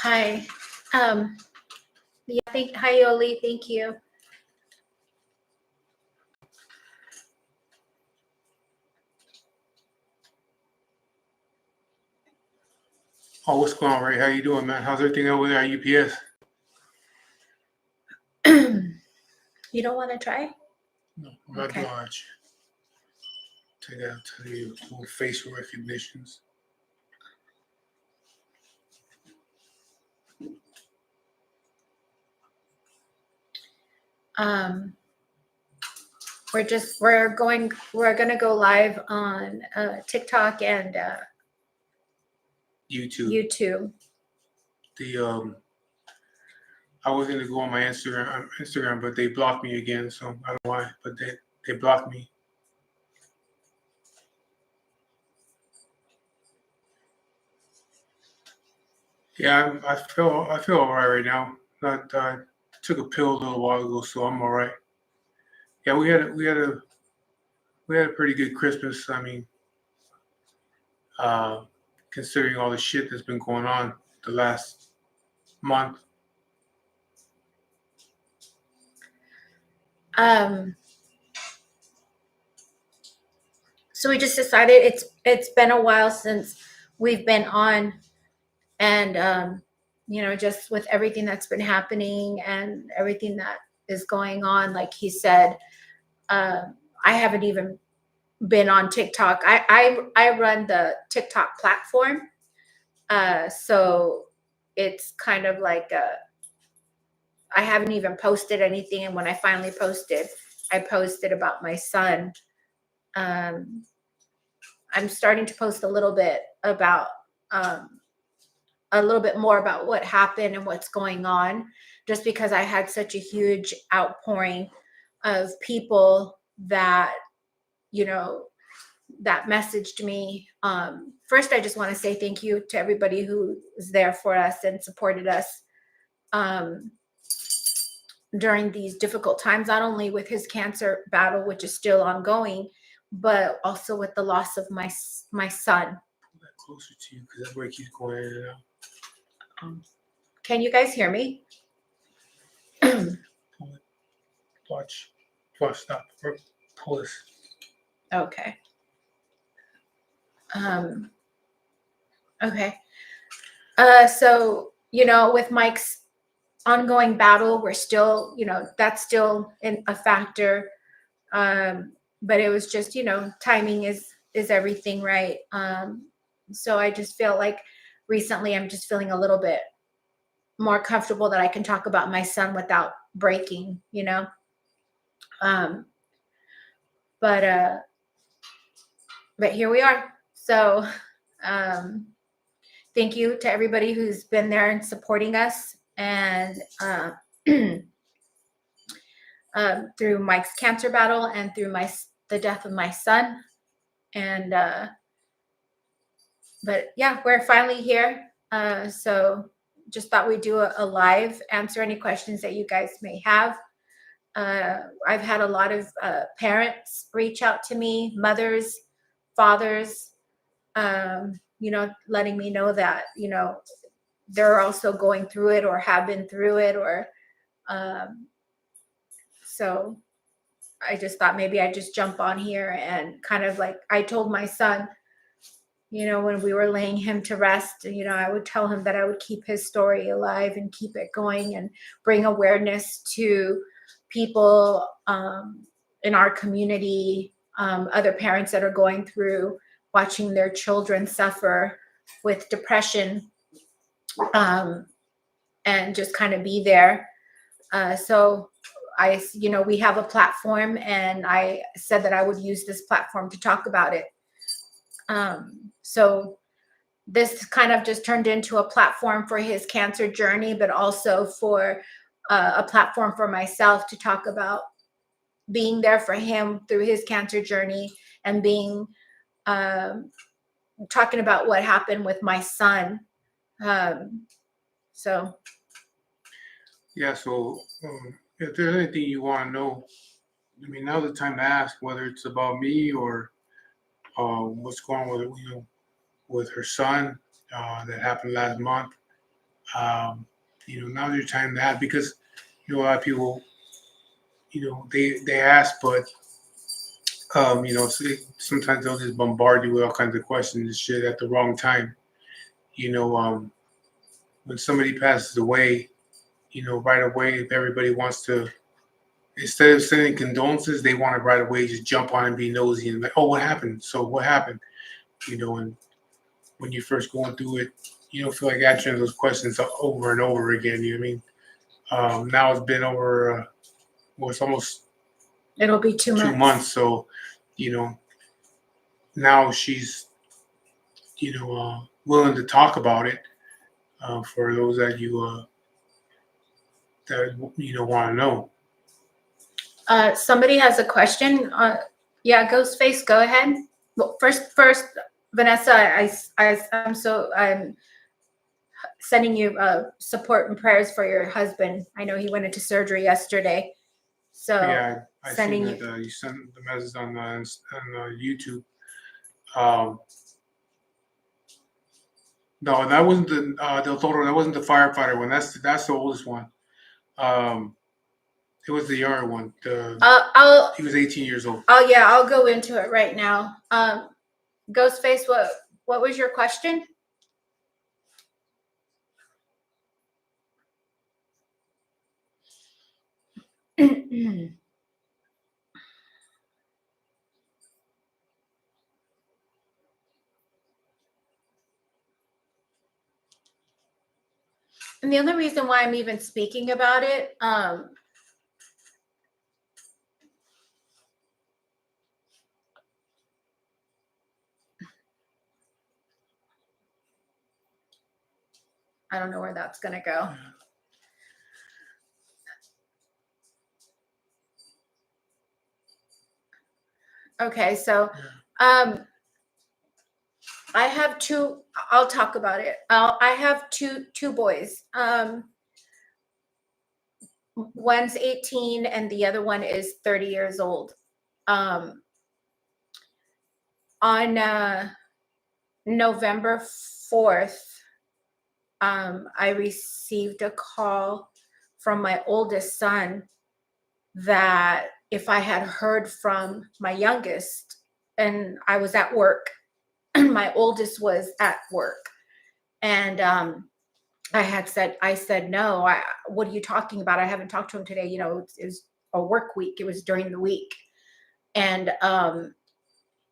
Hi. Um, yeah, hi, Yoli. Thank you. Oh, what's going on, Ray? How you doing, man? How's everything over there at UPS? You don't want to try? No, I'm not doing much. Take out to the little facial recognitions. We're gonna go live on TikTok and YouTube. I was gonna go on my Instagram, but they blocked me again. So I don't know why, but they blocked me. Yeah, I feel all right now. Not took a pill a little while ago, so I'm all right. Yeah, we had a pretty good Christmas. I mean, uh, considering all the shit that's been going on the last month. So we just decided it's been a while since we've been on, and just with everything that's been happening and everything that is going on, like he said, I haven't even been on TikTok. I run the TikTok platform, so it's kind of like I haven't even posted anything, and when I finally posted, I posted about my son. Um, I'm starting to post a little bit more about what happened and what's going on, just because I had such a huge outpouring of people that you know that messaged me. First, I just want to say thank you to everybody who was there for us and supported us um, during these difficult times, not only with his cancer battle, which is still ongoing, but also with the loss of my son. Pull that closer to you because that way it keeps going in and out. Can you guys hear me? Watch, stop. Pull this. Okay. Okay. So, with Mike's ongoing battle, we're still, that's still a factor. But it was just, timing is everything, right? So I just feel like recently I'm just feeling a little bit more comfortable that I can talk about my son without breaking, Um, but here we are. So thank you to everybody who's been there and supporting us, and through Mike's cancer battle and through the death of my son. And but yeah, we're finally here. So just thought we'd do a live, answer any questions that you guys may have. I've had a lot of parents reach out to me, mothers, fathers, letting me know that, they're also going through it or have been through it, or so I just thought maybe I'd just jump on here and kind of like I told my son, when we were laying him to rest, I would tell him that I would keep his story alive and keep it going and bring awareness to people in our community, other parents that are going through watching their children suffer with depression, and just kind of be there. So we have a platform, and I said that I would use this platform to talk about it. So this kind of just turned into a platform for his cancer journey, but also for a platform for myself to talk about being there for him through his cancer journey, and being talking about what happened with my son. So Yeah, so if there's anything you want to know, I mean, now's the time to ask, whether it's about me or what's going on with with her son that happened last month. Now's your time to ask because a lot of people, they ask, but so sometimes they'll just bombard you with all kinds of questions and shit at the wrong time. You know, when somebody passes away, right away, if everybody wants to, instead of sending condolences, they want to right away just jump on and be nosy and like, oh, what happened? So what happened? And when you're first going through it, you don't feel like answering those questions over and over again. You know what I mean? Now it's been over, it's almost It'll be 2 months. 2 months. So, now she's, willing to talk about it for those that want to know. Somebody has a question. Yeah, Ghostface, go ahead. Well, first, Vanessa, I'm sending you support and prayers for your husband. I know he went into surgery yesterday. So Yeah, I sending seen that you sent the message on YouTube. No, that wasn't the Del Toro. That wasn't the firefighter one. That's the oldest one. It was the younger one. He was 18 years old. I'll go into it right now. Ghostface, what was your question? And the only reason why I'm even speaking about it, I don't know where that's going to go. Okay, so I have two. I'll talk about it. I have two boys. One's 18 and the other one is 30 years old. On November 4th, I received a call from my oldest son that if I had heard from my youngest, and I was at work, my oldest was at work, and I said no. What are you talking about? I haven't talked to him today. It was a work week. It was during the week, and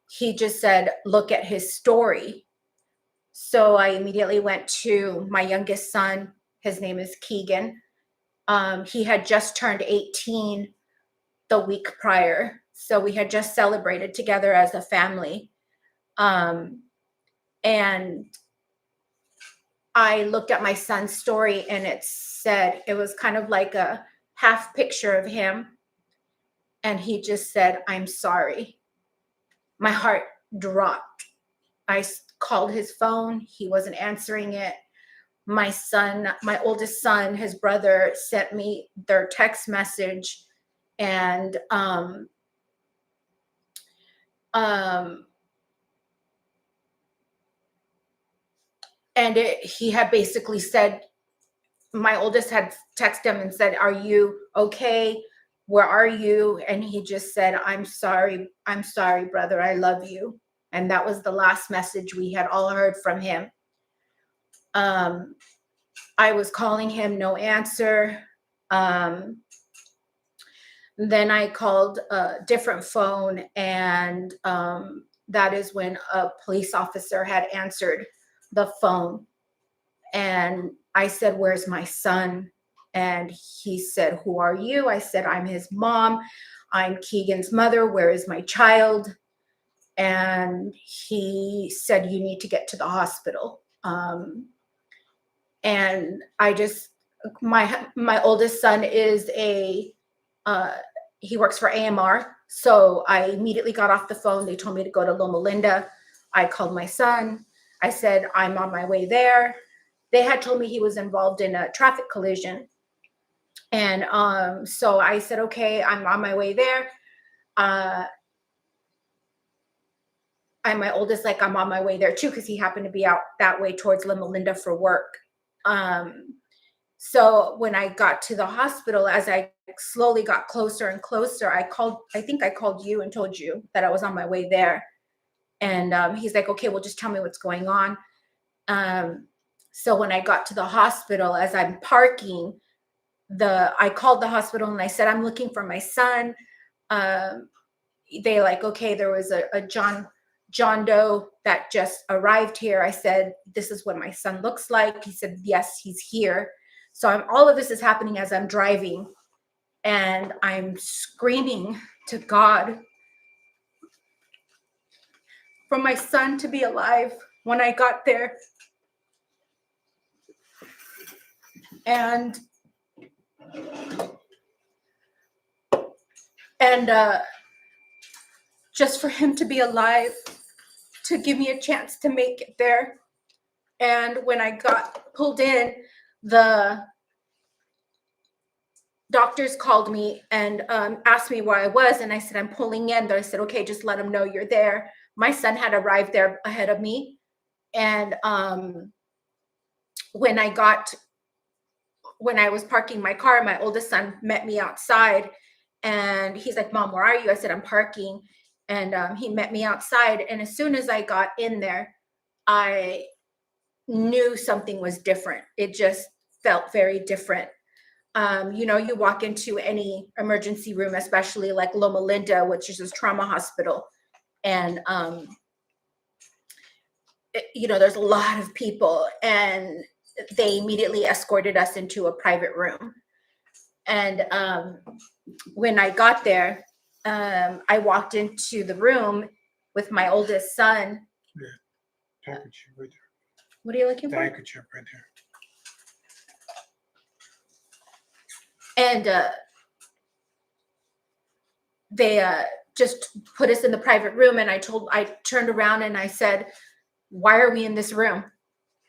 he just said, look at his story. So I immediately went to my youngest son. His name is Keegan. He had just turned 18 the week prior. So we had just celebrated together as a family. And I looked at my son's story and it was kind of like a half picture of him. And he just said, I'm sorry. My heart dropped. I called his phone. He wasn't answering it. My oldest son, his brother, sent me their text message, and he had basically said, my oldest had texted him and said, are you okay? Where are you? And he just said, I'm sorry, brother, I love you. And that was the last message we had all heard from him. I was calling him, no answer. Then I called a different phone, and that is when a police officer had answered the phone. And I said, where's my son? And he said, who are you? I said, I'm his mom. I'm Keegan's mother. Where is my child? And he said, you need to get to the hospital. And I just, my oldest son is he works for AMR. So I immediately got off the phone. They told me to go to Loma Linda. I called my son. I said, I'm on my way there. They had told me he was involved in a traffic collision. And so I said, okay, I'm on my way there. And my oldest, like, I'm on my way there too, because he happened to be out that way towards Loma Linda for work. So when I got to the hospital, as I slowly got closer and closer, I think I called you and told you that I was on my way there. And he's like, okay, well, just tell me what's going on. So when I got to the hospital, as I'm parking, I called the hospital and I said, I'm looking for my son. They like, okay, there was a John Doe that just arrived here. I said, this is what my son looks like. He said, yes, he's here. So all of this is happening as I'm driving, and I'm screaming to God for my son to be alive. When I got there, and just for him to be alive, to give me a chance to make it there. And when I got pulled in, the doctors called me and asked me where I was, and I said, I'm pulling in. I said, okay, just let them know you're there. My son had arrived there ahead of me. And when I was parking my car, my oldest son met me outside, and he's like, Mom, where are you? I said, I'm parking. And he met me outside. And as soon as I got in there, I knew something was different. It just felt very different. You walk into any emergency room, especially like Loma Linda, which is a trauma hospital, and there's a lot of people, and they immediately escorted us into a private room. And when I got there, I walked into the room with my oldest son. Yeah, handkerchief right there. What are you looking for? Handkerchief right there. And they just put us in the private room, and I turned around and I said, why are we in this room?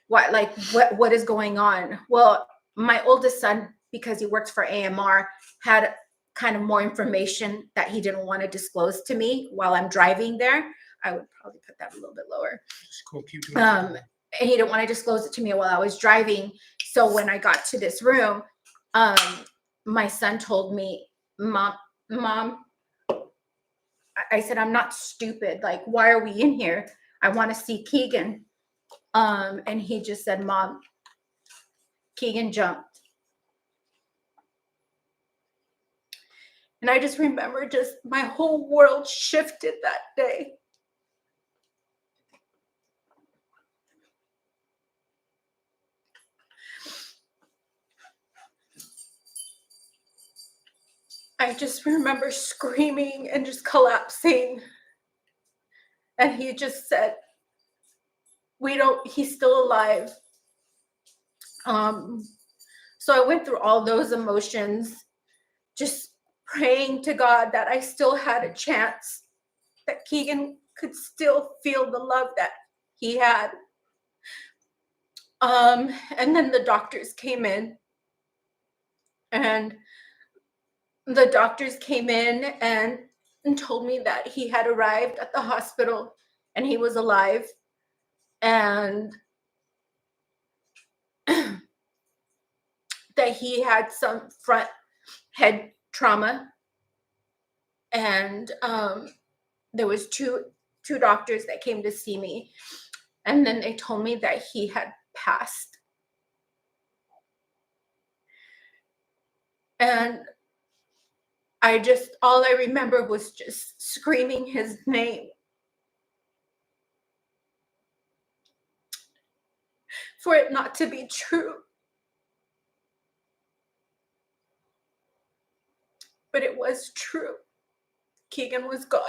What is going on? Well, my oldest son, because he works for AMR, had kind of more information that he didn't want to disclose to me while I'm driving there. I would probably put that a little bit lower. Just go keep doing it. And he didn't want to disclose it to me while I was driving. So when I got to this room, my son told me, Mom, I said, I'm not stupid. Like, why are we in here? I want to see Keegan. And he just said, Mom, Keegan jumped. And I just remember just my whole world shifted that day. I just remember screaming and just collapsing. And he just said, he's still alive. So I went through all those emotions, just praying to God that I still had a chance, that Keegan could still feel the love that he had. And then the doctors came in, and the doctors came in and told me that he had arrived at the hospital and he was alive, and that he had some front head trauma. And there was two doctors that came to see me, and then they told me that he had passed. And all I remember was just screaming his name. For it not to be true. But it was true. Keegan was gone.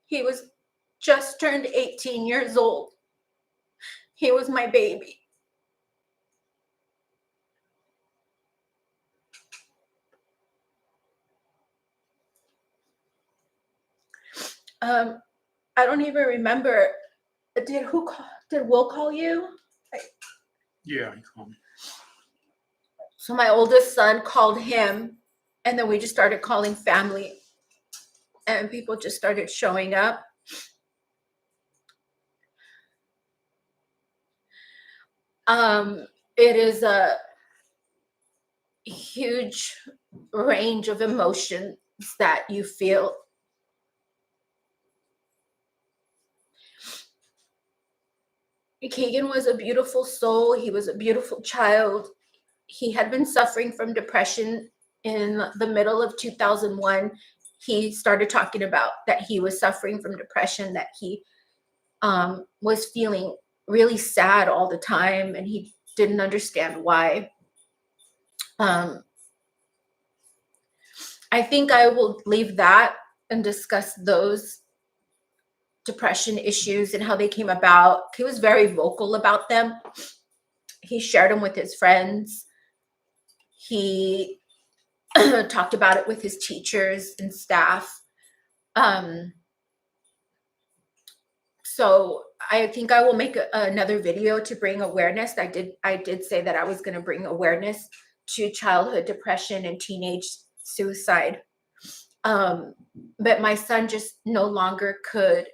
He was just turned 18 years old. He was my baby. I don't even remember. Did Will call you? Yeah, he called me. So my oldest son called him, and then we just started calling family, and people just started showing up. It is a huge range of emotions that you feel. Keegan was a beautiful soul. He was a beautiful child. He had been suffering from depression in the middle of 2001. He started talking about that he was suffering from depression, that he was feeling really sad all the time, and he didn't understand why. I think I will leave that and discuss those depression issues and how they came about. He was very vocal about them. He shared them with his friends. He talked about it with his teachers and staff. So I think I will make another video to bring awareness. I did say that I was going to bring awareness to childhood depression and teenage suicide. But my son just no longer could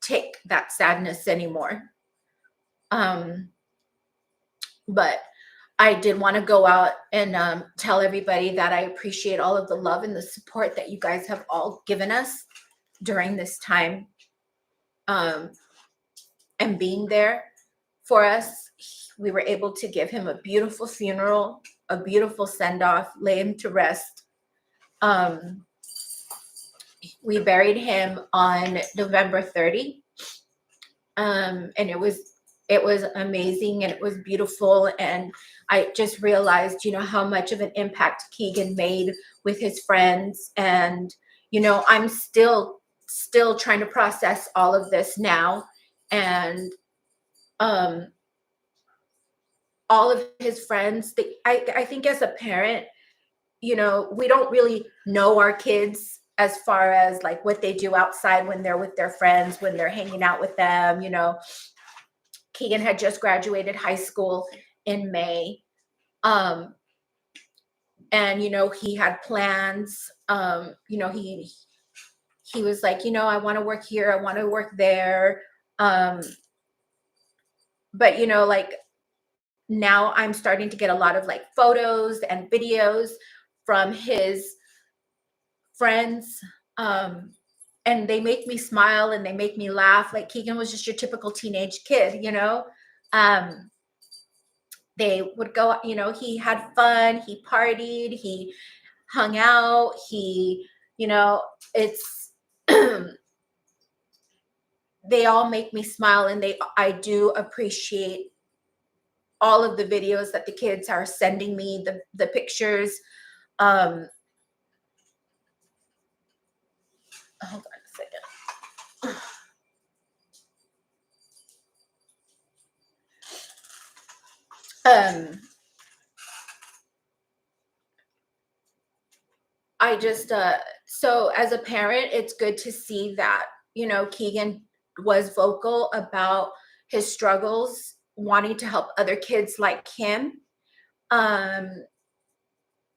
take that sadness anymore. But I did want to go out and tell everybody that I appreciate all of the love and the support that you guys have all given us during this time, and being there for us. We were able to give him a beautiful funeral, a beautiful send-off, lay him to rest. We buried him on November 30. And it was amazing, and it was beautiful. And I just realized, how much of an impact Keegan made with his friends. And, I'm still trying to process all of this now. And all of his friends, I think as a parent, we don't really know our kids as far as like what they do outside when they're with their friends, when they're hanging out with them. Keegan had just graduated high school in May. And, he had plans. He was like, I want to work here. I want to work there. But, like now I'm starting to get a lot of like photos and videos from his friends. And they make me smile and they make me laugh. Like Keegan was just your typical teenage kid, they would go, he had fun, he partied, he hung out, it's, they all make me smile, and I do appreciate all of the videos that the kids are sending me, the pictures. Hold on a second. I just so as a parent, it's good to see that Keegan was vocal about his struggles, wanting to help other kids like him.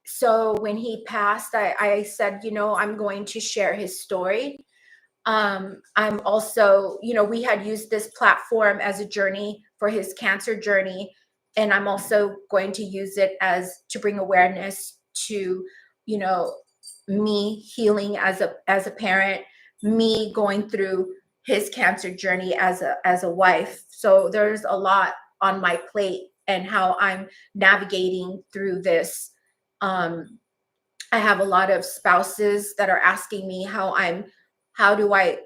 So when he passed, I said, I'm going to share his story. I'm also, we had used this platform as a journey for his cancer journey, and I'm also going to use it to bring awareness to, me healing as a parent, me going through his cancer journey as a wife. So there's a lot on my plate and how I'm navigating through this. I have a lot of spouses that are asking me how do I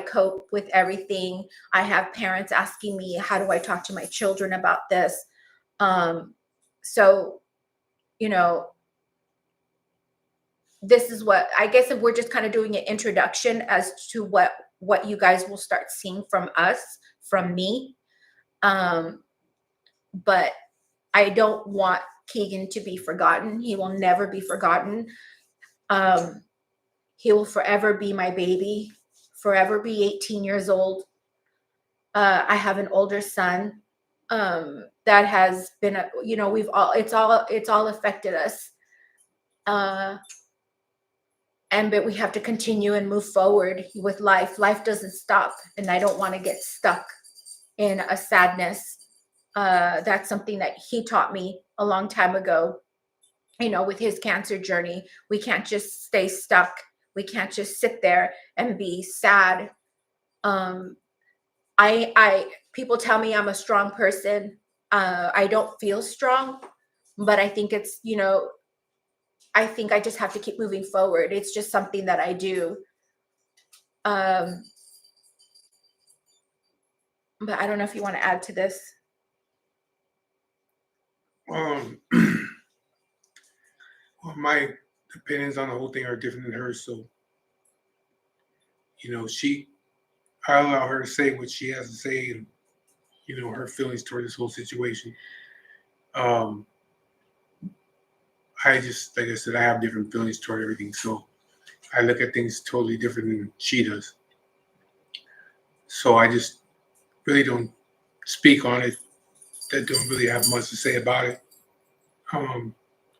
cope with everything. I have parents asking me, how do I talk to my children about this? So, this is what I guess if we're just kind of doing an introduction as to what you guys will start seeing from us, from me. But I don't want Keegan to be forgotten. He will never be forgotten. He will forever be my baby, forever be 18 years old. I have an older son that has been, it's all affected us. But we have to continue and move forward with life. Life doesn't stop, and I don't want to get stuck. in a sadness. That's something that he taught me a long time ago. With his cancer journey, we can't just stay stuck. We can't just sit there and be sad. Um, I people tell me I'm a strong person. I don't feel strong, but I think it's, I think I just have to keep moving forward. It's just something that I do. Um, but I don't know if you want to add to this. Um, well, my opinions on the whole thing are different than hers, so I allow her to say what she has to say, and her feelings toward this whole situation. Um, I just, like I said, I have different feelings toward everything, so I look at things totally different than she does. So I just really don't speak on it. I don't really have much to say about it. Um,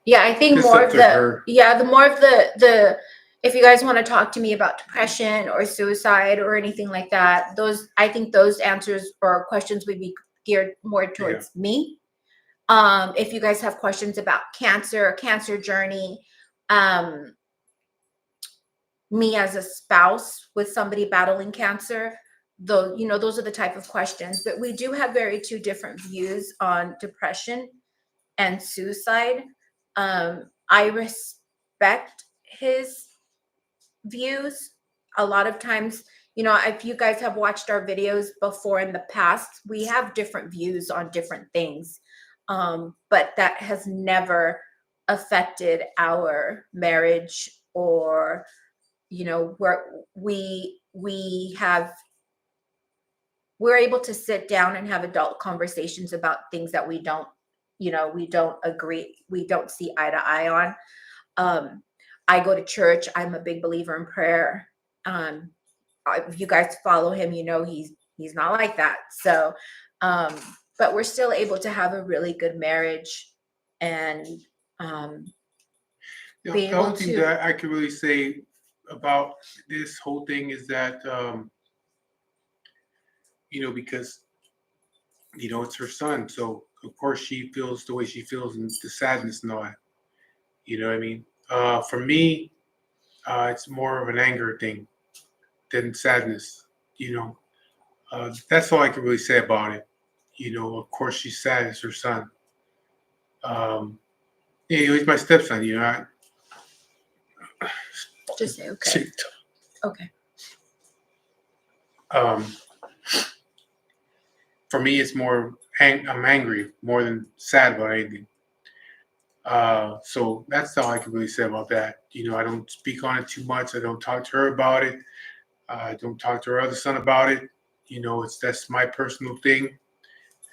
Yeah, I think it's more up of to the her. yeah, the more of the if you guys want to talk to me about depression or suicide or anything like that, I think those answers or questions would be geared more Yeah. towards me. If you guys have questions about cancer journey, um, me as a spouse with somebody battling cancer, though, those are the type of questions. But we do have very two different views on depression and suicide. I respect his views. A lot of times, if you guys have watched our videos before in the past, we have different views on different things. But that has never affected our marriage, or where we're able to sit down and have adult conversations about things that we don't agree, we don't see eye to eye on. I go to church. I'm a big believer in prayer. um if you guys follow him, he's not like that. So um but we're still able to have a really good marriage, and um be The able only thing to that I can really say about this whole thing is that, because, it's her son. So, of course, she feels the way she feels and the sadness and all that. You know what I mean? For me, it's more of an anger thing than sadness. You know, that's all I can really say about it. Of course, she's sad. It's her son. Um, he's my stepson. just say okay. Okay. Um, for me, it's more I'm angry more than sad about anything. So that's all I can really say about that. I don't speak on it too much. I don't talk to her about it. I don't talk to her other son about it. That's my personal thing,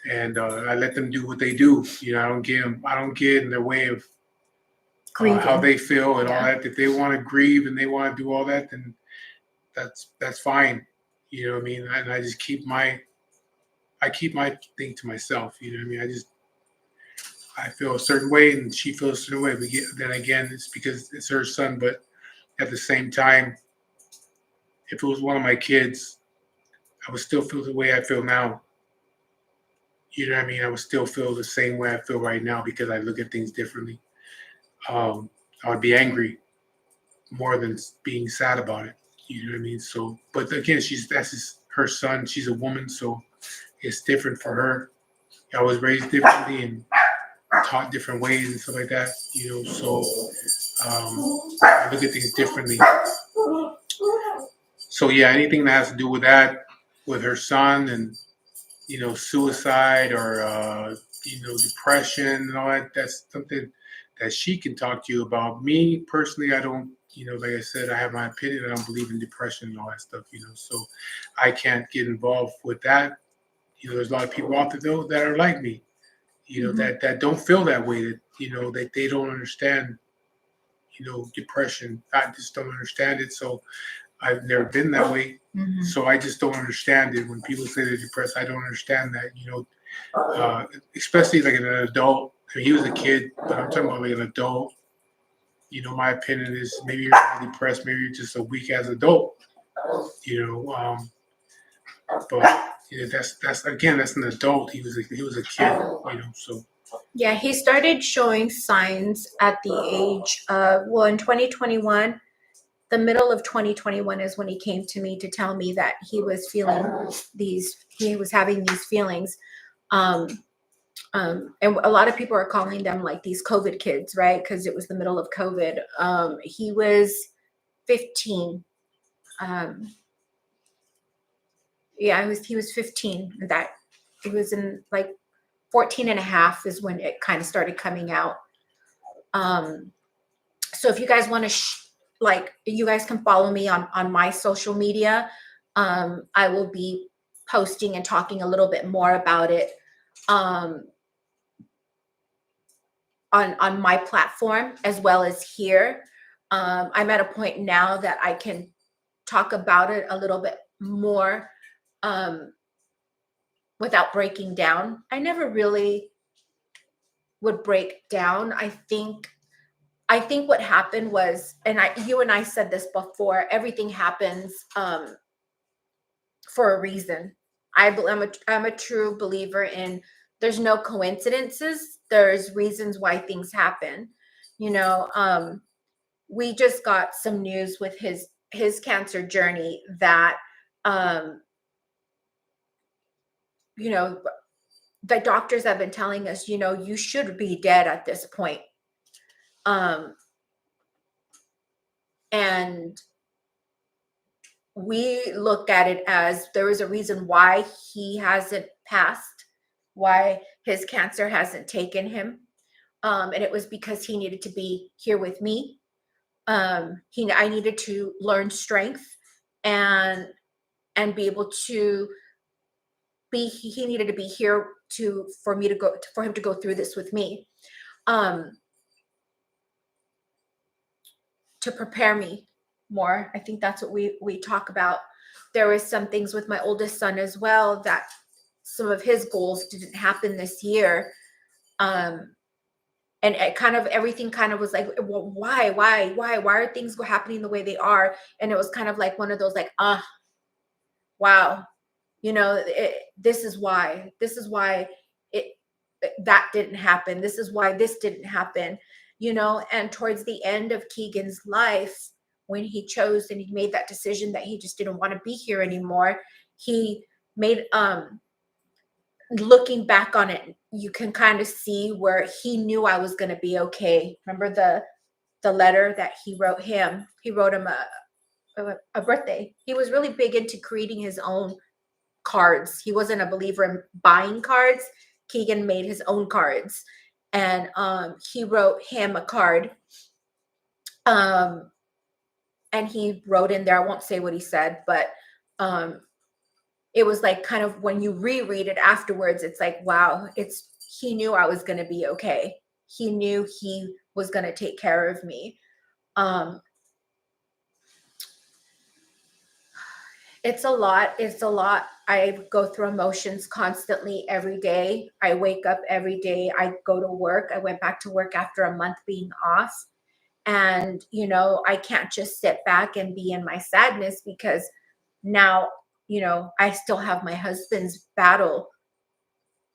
and I let them do what they do. I don't get in their way of how Grieving. they feel and all Yeah. that. If they want to grieve and they want to do all that, then that's fine. You know what I mean? And I keep my thing to myself. You know what I mean? I feel a certain way and she feels a certain way. Then again, it's because it's her son. But at the same time, if it was one of my kids, I would still feel the way I feel now. You know what I mean? I would still feel the same way I feel right now because I look at things differently. I would be angry more than being sad about it. You know what I mean? So, but again, her son. She's a woman, so it's different for her. I was raised differently and taught different ways and stuff like that. So I look at things differently. So yeah, anything that has to do with that, with her son, and suicide or depression and all that, that's something that she can talk to you about. Me personally, I don't. Like I said, I have my opinion. I don't believe in depression and all that stuff. So I can't get involved with that. There's a lot of people out there though that are like me. That don't feel that way. That they don't understand. Depression. I just don't understand it. So I've never been that way. Mhm. So I just don't understand it. When people say they're depressed, I don't understand that. Especially like an adult. I mean, he was a kid, but I'm talking about like an adult. My opinion is maybe you're not depressed, maybe you're just a weak as adult. But Yeah, that's again, that's an adult. He was a kid, So Yeah, he started showing signs at the age of, well, in 2021, the middle of 2021 is when he came to me to tell me that he was having these feelings. Um, and a lot of people are calling them like these COVID kids, right? Because it was the middle of COVID. He was 15. Um, yeah, he was 15. That it was in like 14 and a half is when it kind of started coming out. So if you guys want to you guys can follow me on my social media. I will be posting and talking a little bit more about it um, on my platform as well as here. I'm at a point now that I can talk about it a little bit more um, without breaking down. I never really would break down. I think what happened was, and you and I said this before, everything happens for a reason. I'm a true believer in there's no coincidences. There's reasons why things happen. You know, we just got some news with his cancer journey that you know, the doctors have been telling us, you should be dead at this point. And we look at it as there is a reason why he hasn't passed, why his cancer hasn't taken him. And it was because he needed to be here with me. I needed to learn strength and be able to he needed to be here for him to go through this with me. To prepare me more. I think that's what we talk about. There was some things with my oldest son as well that some of his goals didn't happen this year. And it kind of everything kind of was like, well, why are things happening the way they are? And it was kind of like one of those like, wow, this is why it that didn't happen. This is why this didn't happen. And towards the end of Keegan's life, when he chose and he made that decision that he just didn't want to be here anymore, he made looking back on it, you can kind of see where he knew I was going to be okay. Remember the letter that he wrote him? He wrote him a birthday. He was really big into creating his own cards. He wasn't a believer in buying cards. Keegan made his own cards, and he wrote him a card. And he wrote in there, I won't say what he said, but it was like kind of when you reread it afterwards, it's like, wow, he knew I was going to be okay. He knew he was going to take care of me. It's a lot. I go through emotions constantly every day. I wake up every day. I go to work. I went back to work after a month being off. And, I can't just sit back and be in my sadness because now, I still have my husband's battle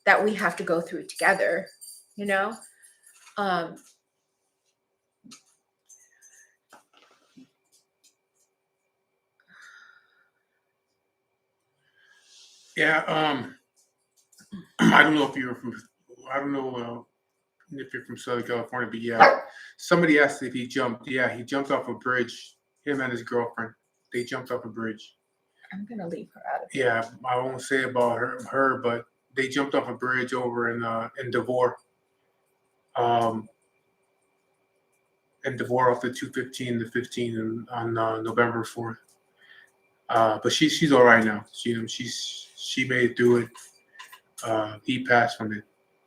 that we have to go through together, Um, yeah. I don't know if you're from. I don't know if you're from Southern California, but yeah, somebody asked if he jumped. Yeah, he jumped off a bridge. Him and his girlfriend. They jumped off a bridge. I'm going to leave her out of it. Yeah, I won't say about her, but they jumped off a bridge over in Devore. In Devore off the 215 to 15 on November 4th. But she's all right now. She made it through it. He passed from it.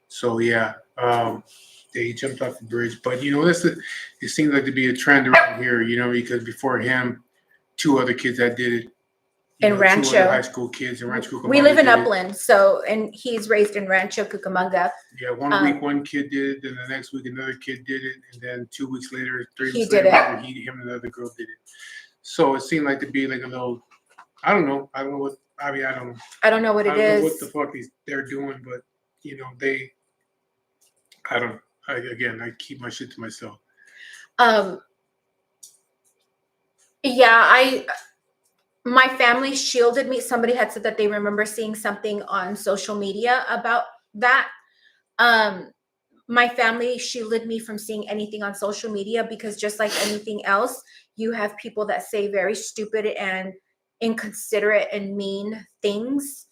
So yeah, they jumped off the bridge. But it seems like to be a trend around here. Because before him, two other kids that did it. In Two Rancho. other high school kids in Rancho Cucamonga. We live in did it. Upland, and he's raised in Rancho Cucamonga. Yeah, one week one kid did it, then the next week another kid did it, and then 2 weeks later, 3 He weeks did later, it. him and another girl did it. So it seemed like to be like a little, I don't know I mean, I don't know what I it don't know what is. the fuck they're doing, but you know, I don't. Again, I keep my shit to myself. Um, yeah, my family shielded me. Somebody had said that they remember seeing something on social media about that. Um, my family shielded me from seeing anything on social media because just like anything else, you have people that say very stupid and inconsiderate and mean things.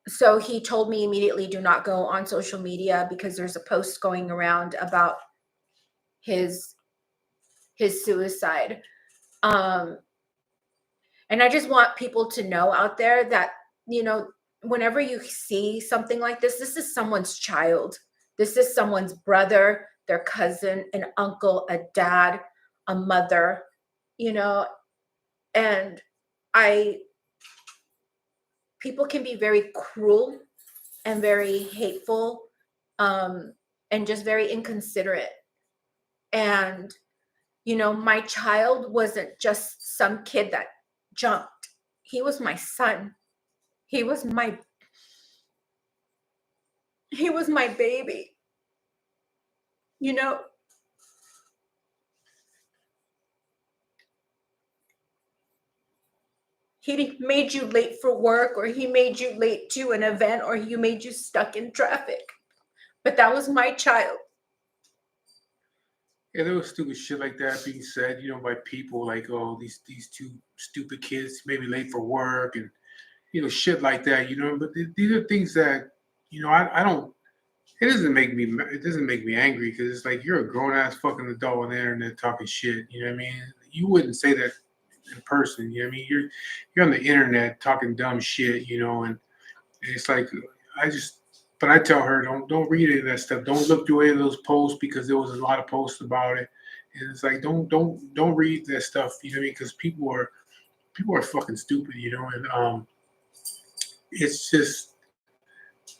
So he told me immediately, do not go on social media because there's a post going around about his suicide. Um, and I just want people to know out there that, you know, whenever you see something like this is someone's child. This is someone's brother, their cousin, an uncle, a dad, a mother, you know, and I people can be very cruel and very hateful, um, and just very inconsiderate. And, you know, my child wasn't just some kid that jumped. He was my son. He was my baby. You know, he made you late for work, or he made you late to an event, or he made you stuck in traffic. But that was my child. Yeah, there was stupid shit like that being said, you know, by people like, oh, these two stupid kids maybe late for work and you know shit like that, you know. But these are things that you know I don't. It doesn't make me angry because it's like you're a grown ass fucking adult on the internet talking shit. You know what I mean? You wouldn't say that in person. You know what I mean? You're on the internet talking dumb shit. You know, and it's like I just. But I tell her don't read any of that stuff. Don't look through any of those posts because there was a lot of posts about it. And it's like don't read that stuff. You know what I mean? Because people are fucking stupid. You know, and it's just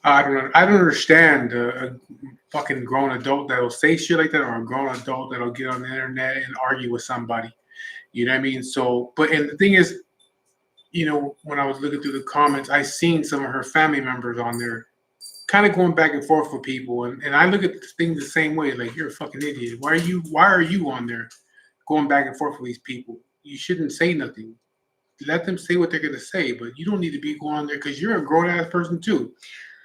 I don't know. I don't understand a fucking grown adult that'll say shit like that, or a grown adult that'll get on the internet and argue with somebody. You know what I mean? So, but and the thing is, you know, when I was looking through the comments, I seen some of her family members on there, kind of going back and forth with people, and I look at things the same way. Like you're a fucking idiot. Why are you on there going back and forth with these people? You shouldn't say nothing. Let them say what they're gonna say, but you don't need to be going on there because you're a grown ass person too.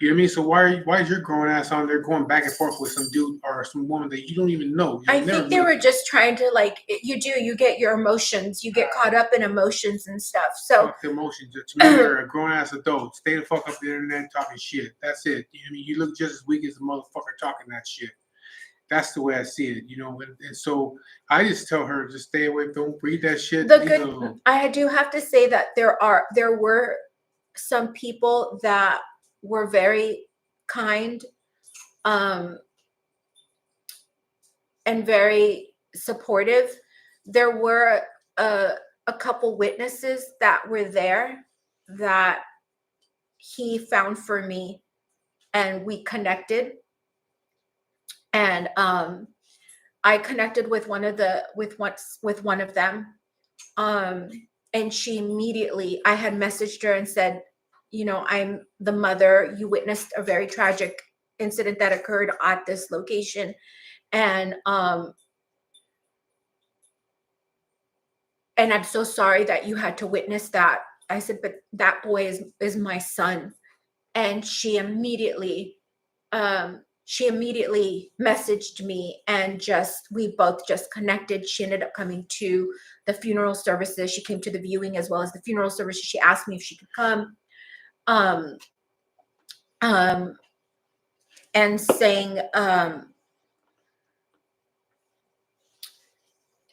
You know what I mean? So why is your grown ass on there going back and forth with some dude or some woman that you don't even know? I You'll never think they meet. were just trying to you get your emotions, you get caught up in emotions and stuff. So Fuck the emotions. To me, you're a grown ass adult. Stay the fuck up the internet talking shit. That's it. You know what I mean? You look just as weak as a motherfucker talking that shit. That's the way I see it, you know. And so I just tell her just stay away. Don't read that shit. the Leave it good alone. I do have to say that there were some people that were very kind, um and very supportive. There were a, a couple witnesses that were there that he found for me, and we connected. And I connected with one of them. Um, and she immediately, I had messaged her and said, you know, I'm the mother. You witnessed a very tragic incident that occurred at this location. And and I'm so sorry that you had to witness that. I said, but that boy is my son. And she immediately messaged me, and just we both just connected. She ended up coming to the funeral services. She came to the viewing as well as the funeral services. She asked me if she could come, um um and saying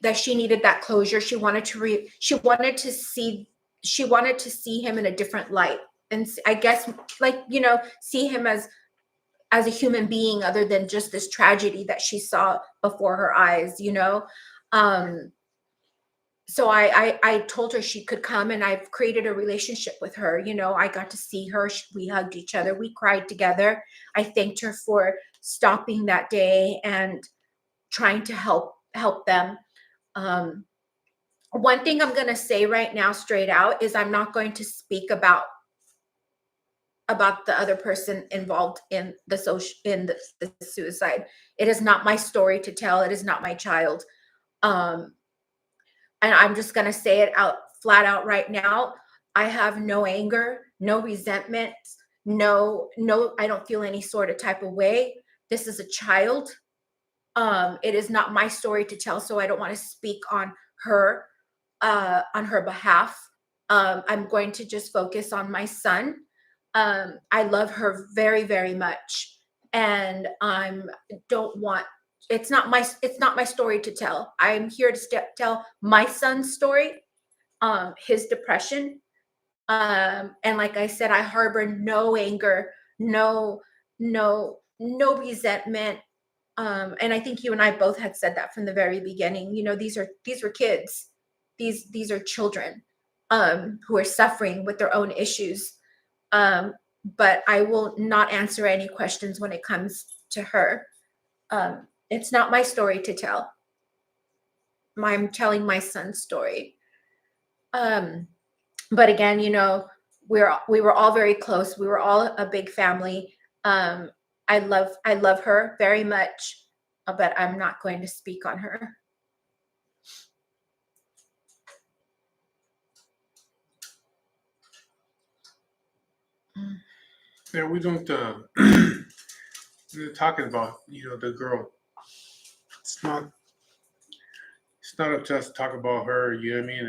that she needed that closure. She wanted to see him in a different light, and I guess, like, you know, see him as a human being other than just this tragedy that she saw before her eyes, you know. um so I told her she could come, and I've created a relationship with her. You know, I got to see her. We hugged each other. We cried together. I thanked her for stopping that day and trying to help them. Um, one thing I'm going to say right now straight out is I'm not going to speak about the other person involved in the suicide. It is not my story to tell. It is not my child. Um, and I'm just going to say it out flat out right now. I have no anger, no resentment, no, I don't feel any sort of type of way. This is a child. It is not my story to tell, so I don't want to speak her, on her behalf. I'm going to just focus on my son. I love her very, very much, and don't want. It's not my story to tell. I'm here to tell my son's story, his depression, and like I said, I harbor no anger, no resentment. And I think you and I both had said that from the very beginning. You know, these were kids. These are children, who are suffering with their own issues. But I will not answer any questions when it comes to her. It's not my story to tell. I'm telling my son's story. But again, you know, we were all very close. We were all a big family. I love her very much, but I'm not going to speak on her. Yeah, we don't. We're talking about, you know, the girl. It's not. It's not up to us to talk about her. You know what I mean?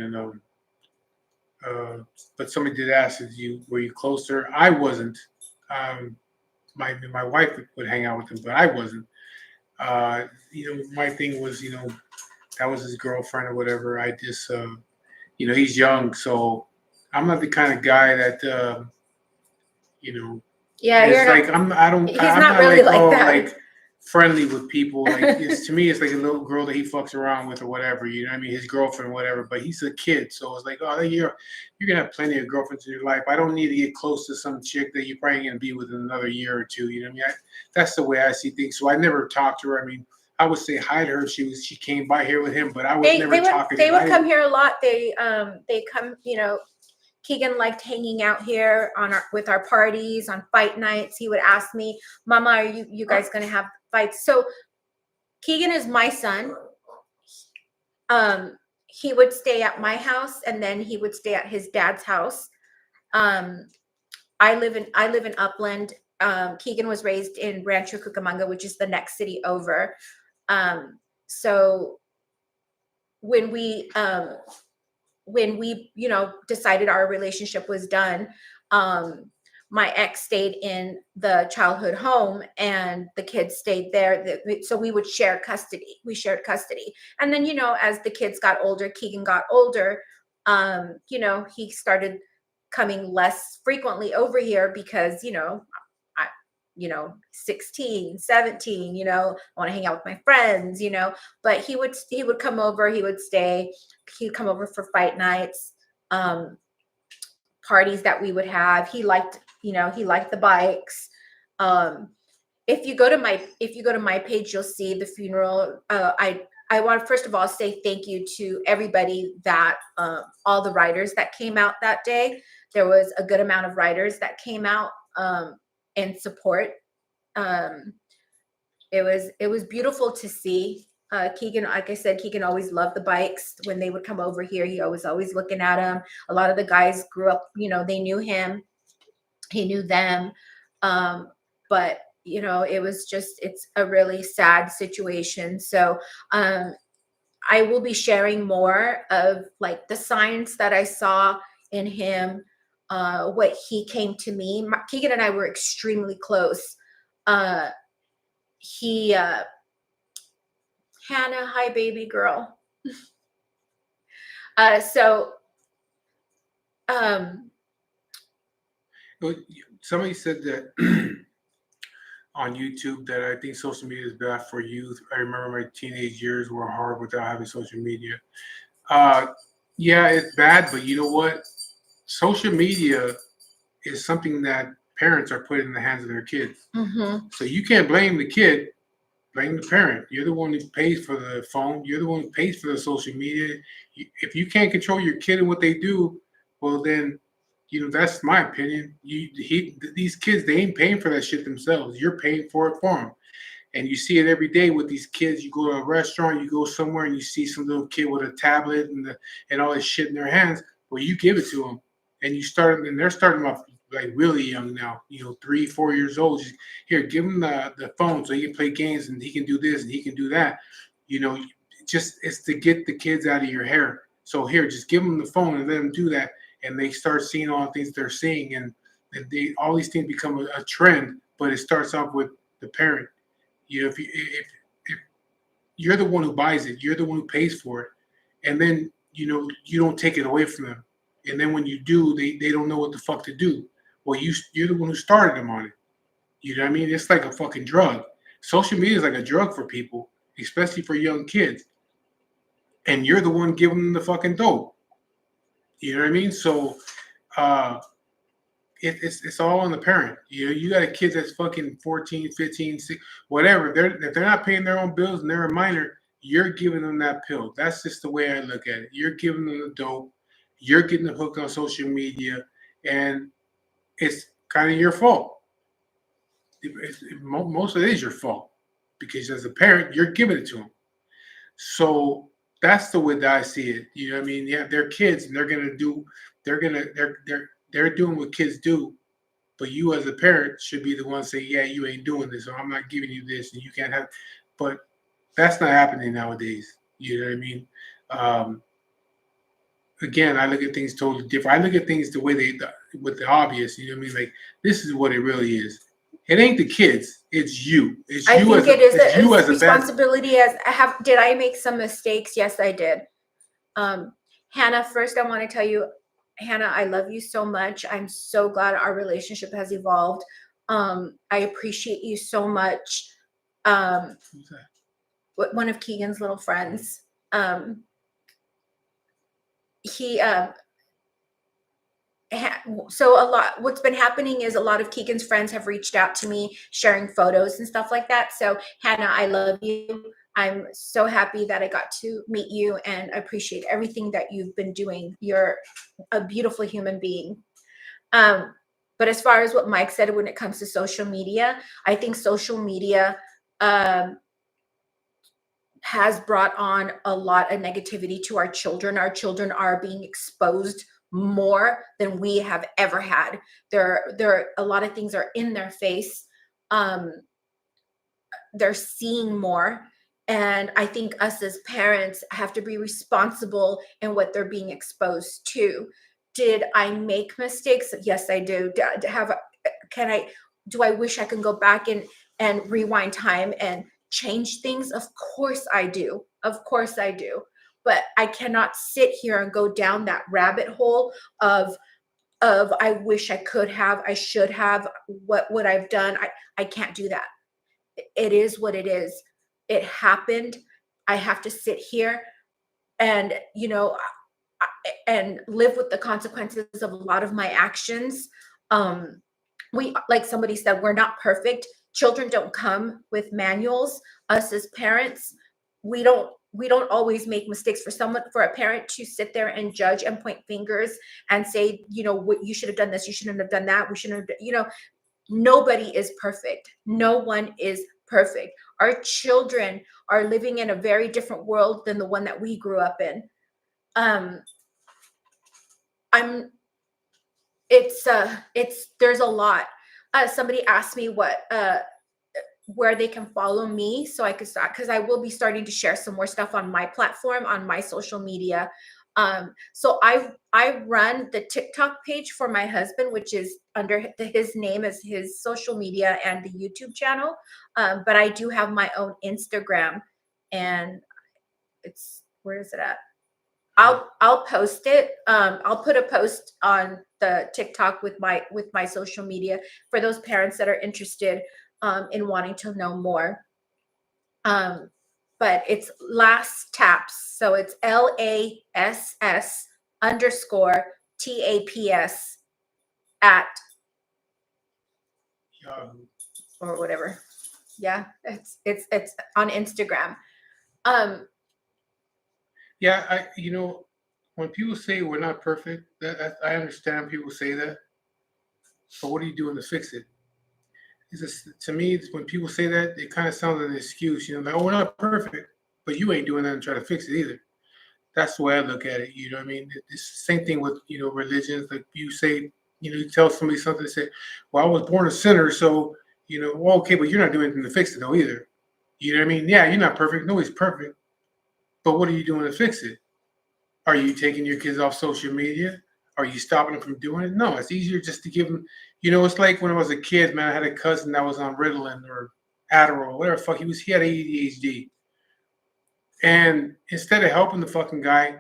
And but somebody did ask, were you close to her? I wasn't. Um, my wife would hang out with him, but I wasn't. You know, my thing was, you know, that was his girlfriend or whatever. I just, you know, he's young, so I'm not the kind of guy that, you know, Yeah, it's you're like not. I'm He's not really like, like oh, that. like friendly with people. Like, it's to me, it's like a little girl that he fucks around with or whatever. You know what I mean? His girlfriend, or whatever. But he's a kid, so it's like, oh, you're gonna have plenty of girlfriends in your life. I don't need to get close to some chick that you're probably gonna be with in another year or two. You know what I mean? That's the way I see things. So I never talked to her. I mean, I would say hi to her if she came by here with him, but I was never talking. They would come here a lot. They come, you know. Keegan liked hanging out here with our parties on fight nights. He would ask me, "Mama, are you guys gonna have fights?" So Keegan is my son. He would stay at my house, and then he would stay at his dad's house. Um, I live in Upland. Keegan was raised in Rancho Cucamonga, which is the next city over. So when we you know, decided our relationship was done, my ex stayed in the childhood home and the kids stayed there. So we would share custody. We shared custody. And then, you know, as the kids got older, Keegan got older, you know, he started coming less frequently over here because, you know, I, 16, 17, you know, I want to hang out with my friends, you know, but he would come over, he would stay, he'd come over for fight nights, parties that we would have. He liked, you know, he liked the bikes. If you go to my page, you'll see the funeral. I want to first of all say thank you to everybody that all the writers that came out that day. There was a good amount of writers that came out in support. It was beautiful to see. Keegan, like I said, Keegan always loved the bikes. When they would come over here, he always looking at them. A lot of the guys grew up, you know, they knew him, he knew them. But you know, it's a really sad situation. So I will be sharing more of like the signs that I saw in him, what he came to me. Keegan and I were extremely close. He Hannah, hi baby girl. So Well, somebody said that on YouTube that I think social media is bad for youth. I remember my teenage years were hard without having social media. Yeah, it's bad, but you know what? Social media is something that parents are putting in the hands of their kids. mhm. So you can't blame the kid. blame the parent. You're the one who pays for the phone. You're the one who pays for the social media. If you can't control your kid and what they do, well then, that's my opinion. These kids, they ain't paying for that shit themselves. You're paying for it for them. And you see it every day with these kids. You go to a restaurant, you go somewhere, and you see some little kid with a tablet and all this shit in their hands. Well, you give it to them, and and they're starting off like really young now. 3, 4 years old. Just, here, give him the phone so he can play games and he can do this and he can do that. Just it's to get the kids out of your hair. So here, just give them the phone and let them do that, and they start seeing all the things they're seeing, and all these things become a trend. But it starts off with the parent. If you're the one who buys it, you're the one who pays for it, and then you don't take it away from them, and then when you do, they don't know what the fuck to do. Well, you're the one who started them on it. You know what I mean? It's like a fucking drug. Social media is like a drug for people, especially for young kids, and you're the one giving them the fucking dope. You know what I mean? So, it's all on the parent. You got a kid that's fucking 14, 15, 16, whatever. If they're not paying their own bills and they're a minor, you're giving them that pill. That's just the way I look at it. You're giving them the dope. You're getting the hook on social media, and it's kind of your fault. Most of it is your fault because as a parent, you're giving it to them. So that's the way that I see it. You know what I mean? Yeah, they're kids and they're doing what kids do, but you as a parent should be the one saying, yeah, you ain't doing this, or I'm not giving you this, and you can't have. But that's not happening nowadays. You know what I mean? Again, I look at things totally different. I look at things the way with the obvious. You know what I mean? Like, this is what it really is. It ain't the kids. It's you. It's I you think as a, it is it's you a as a parent. responsibility. Did I make some mistakes? Yes, I did. Hannah, first I want to tell you, Hannah, I love you so much. I'm so glad our relationship has evolved. I appreciate you so much. Who's that? One of Keegan's little friends. He so what's been happening is a lot of Keegan's friends have reached out to me sharing photos and stuff like that. So Hannah, I love you. I'm so happy that I got to meet you and appreciate everything that you've been doing. You're a beautiful human being. But as far as what Mike said, when it comes to social media, I think social media has brought on a lot of negativity to our children. Our children are being exposed more than we have ever had. There a lot of things are in their face. They're seeing more. And I think us as parents have to be responsible in what they're being exposed to. Did I make mistakes? Yes, I do. Do I wish I can go back and rewind time and change things? Of course I do. Of course I do. But I cannot sit here and go down that rabbit hole of I wish I could have, I should have, what would I've done? I can't do that. It is what it is. It happened. I have to sit here and, and live with the consequences of a lot of my actions. Like somebody said, we're not perfect. Children don't come with manuals. Us as parents, we don't always make mistakes. For a parent to sit there and judge and point fingers and say, what, you should have done this, you shouldn't have done that, we shouldn't have, nobody is perfect. No one is perfect. Our children are living in a very different world than the one that we grew up in. There's a lot. Somebody asked me where they can follow me so I could start, because I will be starting to share some more stuff on my platform, on my social media. So I run the TikTok page for my husband, which is under his name as his social media, and the YouTube channel. But I do have my own Instagram, and where is it at? I'll post it. I'll put a post on the TikTok with my social media for those parents that are interested in wanting to know more. But it's Last Taps. So it's LASS_TAPS at Yahoo. or whatever. Yeah, it's on Instagram. Um, Yeah, when people say we're not perfect, I understand people say that, but what are you doing to fix it? It's just, to me, when people say that, it kind of sounds like an excuse. Like, oh, we're not perfect, but you ain't doing nothing to try to fix it either. That's the way I look at it. You know what I mean? It's the same thing with, religions. Like you say, you tell somebody something, they say, well, I was born a sinner, so, well, okay, but you're not doing anything to fix it though either. You know what I mean? Yeah, you're not perfect. Nobody's perfect. But what are you doing to fix it? Are you taking your kids off social media? Are you stopping them from doing it? No, it's easier just to give them. It's like when I was a kid, man. I had a cousin that was on Ritalin or Adderall, whatever the fuck he was. He had ADHD, and instead of helping the fucking guy,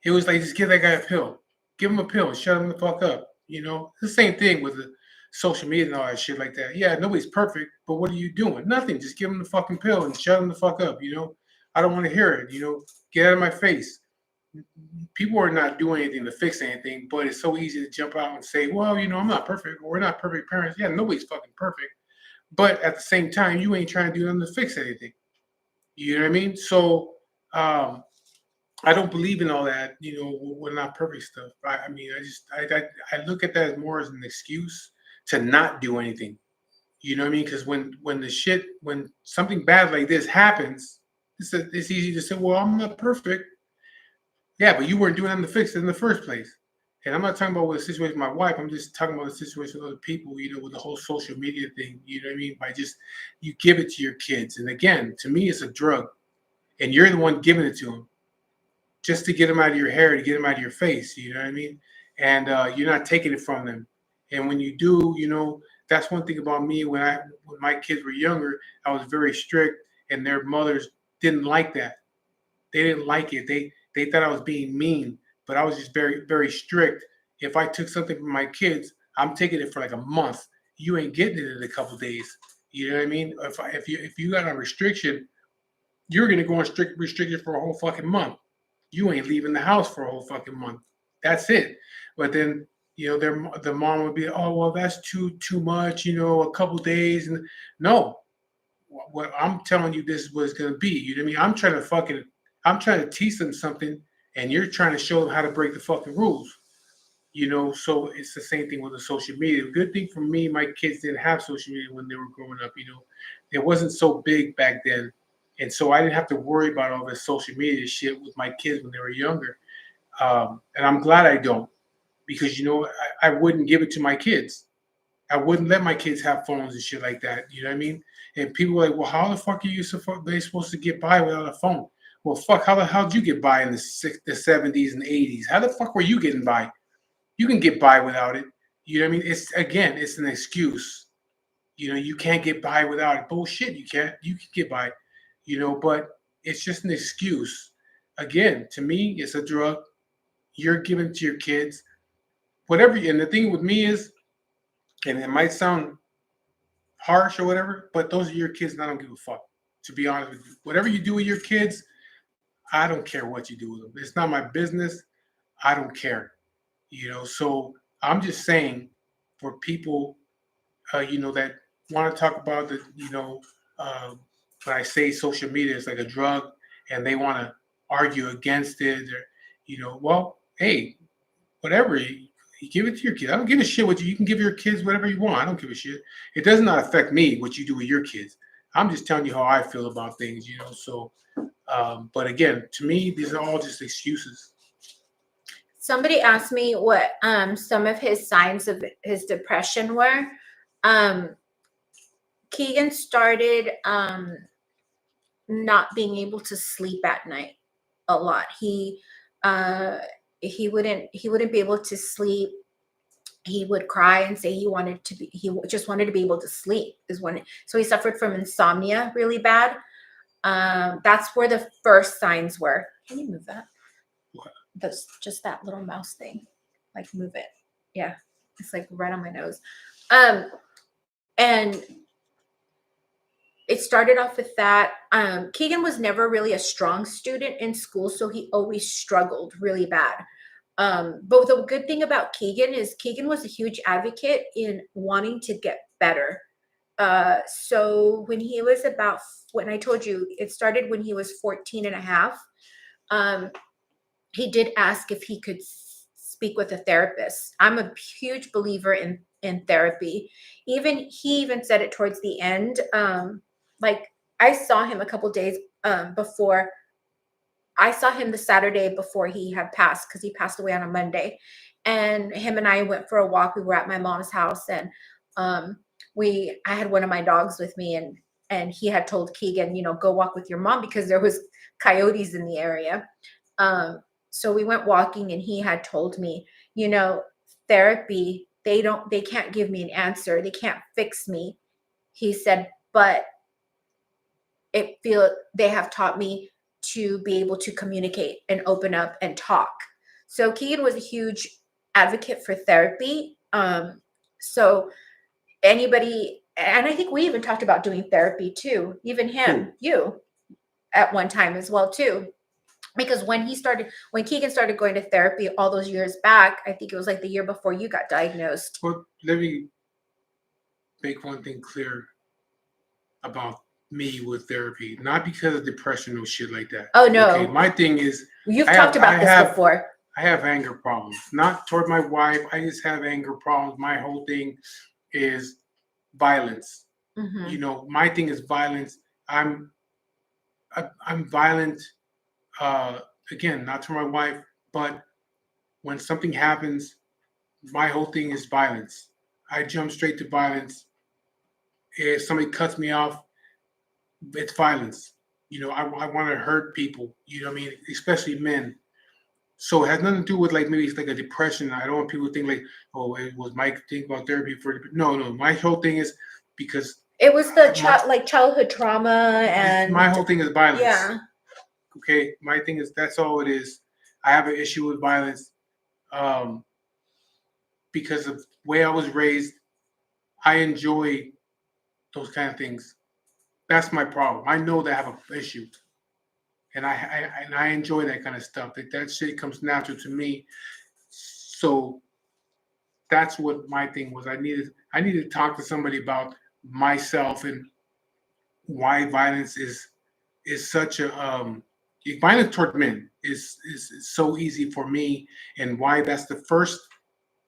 it was like just give that guy a pill, give him a pill, and shut him the fuck up. It's the same thing with the social media and all that shit like that. Yeah, nobody's perfect, but what are you doing? Nothing. Just give him the fucking pill and shut him the fuck up. I don't want to hear it. Get out of my face. People are not doing anything to fix anything, but it's so easy to jump out and say, well, I'm not perfect, or we're not perfect parents. Yeah, nobody's fucking perfect. But at the same time, you ain't trying to do nothing to fix anything. You know what I mean? So I don't believe in all that, we're not perfect stuff. I mean, I look at that as more as an excuse to not do anything. You know what I mean? Because when something bad like this happens, it's easy to say, well, I'm not perfect. Yeah, but you weren't doing nothing to fix it in the first place. And I'm not talking about with the situation with my wife. I'm just talking about the situation with other people, with the whole social media thing. You know what I mean? By just, you give it to your kids. And again, to me, it's a drug. And you're the one giving it to them just to get them out of your hair, to get them out of your face. You know what I mean? And you're not taking it from them. And when you do, that's one thing about me. When my kids were younger, I was very strict, and their mothers didn't like that. They didn't like it. They thought I was being mean, but I was just very, very strict. If I took something from my kids, I'm taking it for like a month. You ain't getting it in a couple days. You know what I mean? If you got a restriction, you're gonna go on strict restriction for a whole fucking month. You ain't leaving the house for a whole fucking month. That's it. But then the mom would be, oh well, that's too much. A couple days, and no, what I'm telling you, this is what it's gonna be. You know what I mean? I'm trying to teach them something, and you're trying to show them how to break the fucking rules. So it's the same thing with the social media. The good thing for me, my kids didn't have social media when they were growing up. It wasn't so big back then, and so I didn't have to worry about all this social media shit with my kids when they were younger. And I'm glad I don't, because I wouldn't give it to my kids. I wouldn't let my kids have phones and shit like that. You know what I mean? And people are like, well, how the fuck are they supposed to get by without a phone? Well, fuck, how the hell did you get by in the 70s and 80s? How the fuck were you getting by? You can get by without it. You know what I mean? It's an excuse. You can't get by without it. Bullshit, you can't. You can get by, but it's just an excuse. Again, to me, it's a drug. You're giving it to your kids. Whatever. And the thing with me is, and it might sound harsh or whatever, but those are your kids, and I don't give a fuck. To be honest with you, whatever you do with your kids, I don't care what you do with them. It's not my business. I don't care. So I'm just saying, for people, that want to talk about when I say social media is like a drug, and they want to argue against it, or, well, hey, whatever. You give it to your kids. I don't give a shit what you can give your kids whatever you want. I don't give a shit. It does not affect me what you do with your kids. I'm just telling you how I feel about things, So, but again, to me, these are all just excuses. Somebody asked me what some of his signs of his depression were. Keegan started not being able to sleep at night a lot. He wouldn't be able to sleep. He would cry and say he just wanted to be able to sleep so he suffered from insomnia really bad. That's where the first signs were. Can you move that? That's just that little mouse thing. Like, move it. Yeah. It's like right on my nose. And it started off with that. Keegan was never really a strong student in school, so he always struggled really bad. But the good thing about Keegan is Keegan was a huge advocate in wanting to get better. So when I told you it started when he was 14 and a half, um, he did ask if he could speak with a therapist. I'm a huge believer in therapy. He even said it towards the end. Like I saw him a couple days before. I saw him the Saturday before he had passed because he passed away on a Monday. And him and I went for a walk. We were at my mom's house, and um, I had one of my dogs with me, and he had told Keegan, go walk with your mom because there was coyotes in the area. So we went walking, and he had told me, therapy, they can't give me an answer. They can't fix me. He said, but they have taught me to be able to communicate and open up and talk. So Keegan was a huge advocate for therapy. So anybody, and I think we even talked about doing therapy too, even him, you at one time as well too. Because when Keegan started going to therapy all those years back, I think it was like the year before you got diagnosed. Well, let me make one thing clear about me with therapy. Not because of depression or shit like that. Oh no. Okay, my thing is You've talked about this before. I have anger problems. Not toward my wife. I just have anger problems. My whole thing is violence. Mm-hmm. My thing is violence. I'm violent. Again, not to my wife, but when something happens, my whole thing is violence. I jump straight to violence. If somebody cuts me off, it's violence. I want to hurt people. I mean, especially men. So it has nothing to do with maybe it's like a depression. I don't want people to think oh, it was Mike think about therapy for. No. My whole thing is because it was the childhood trauma, and my whole thing is violence. Yeah. Okay, my thing is that's all it is. I have an issue with violence because of the way I was raised. I enjoy those kind of things. That's my problem. I know that I have an issue, and I enjoy that kind of stuff. That shit comes natural to me. So that's what my thing was. I needed to talk to somebody about myself and why violence is such a violence toward men is so easy for me, and why that's the first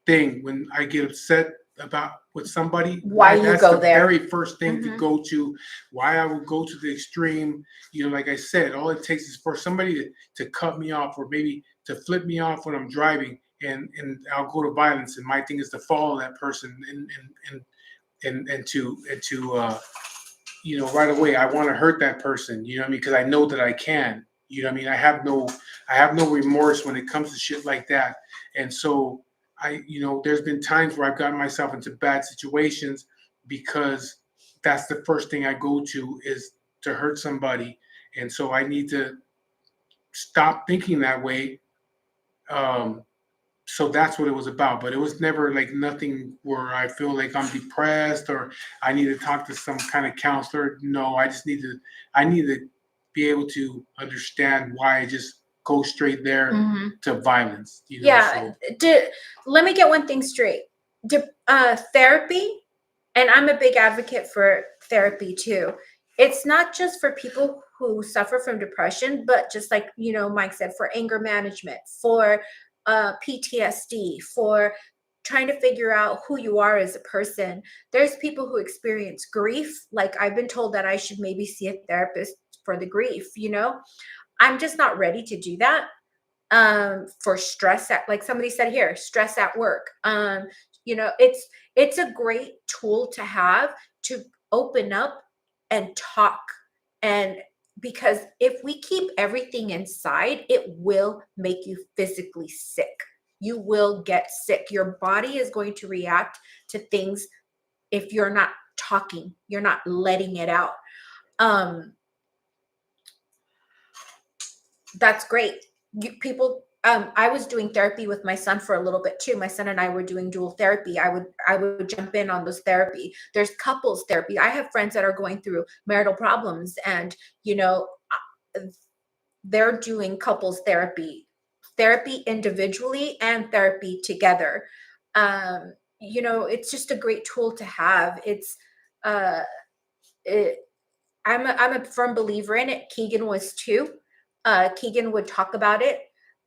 thing when I get upset about with somebody. Why you that's go the there? Very first thing to go to. Why I would go to the extreme. Like I said, all it takes is for somebody to cut me off, or maybe to flip me off when I'm driving, and I'll go to violence. And my thing is to follow that person and to right away I want to hurt that person. You know what I mean? Because I know that I can. You know what I mean? I have no remorse when it comes to shit like that. And so there's been times where I've gotten myself into bad situations because that's the first thing I go to is to hurt somebody. And so I need to stop thinking that way. So that's what it was about. But it was never nothing where I feel like I'm depressed or I need to talk to some kind of counselor. No, I need to be able to understand why I just go straight there to violence. Yeah. So. Let me get one thing straight. Therapy, and I'm a big advocate for therapy too. It's not just for people who suffer from depression, but just like, Mike said, for anger management, for PTSD, for trying to figure out who you are as a person. There's people who experience grief. Like I've been told that I should maybe see a therapist for the grief, I'm just not ready to do that. For stress like somebody said here, stress at work. It's a great tool to have to open up and talk. And because if we keep everything inside, it will make you physically sick. You will get sick. Your body is going to react to things if you're not talking, you're not letting it out. That's great. I was doing therapy with my son for a little bit too. My son and I were doing dual therapy. I would jump in on those therapy. There's couples therapy. I have friends that are going through marital problems, and they're doing couples therapy individually and therapy together. It's just a great tool to have. uh, it, I'm a firm believer in it. Keegan was too. Keegan would talk about it.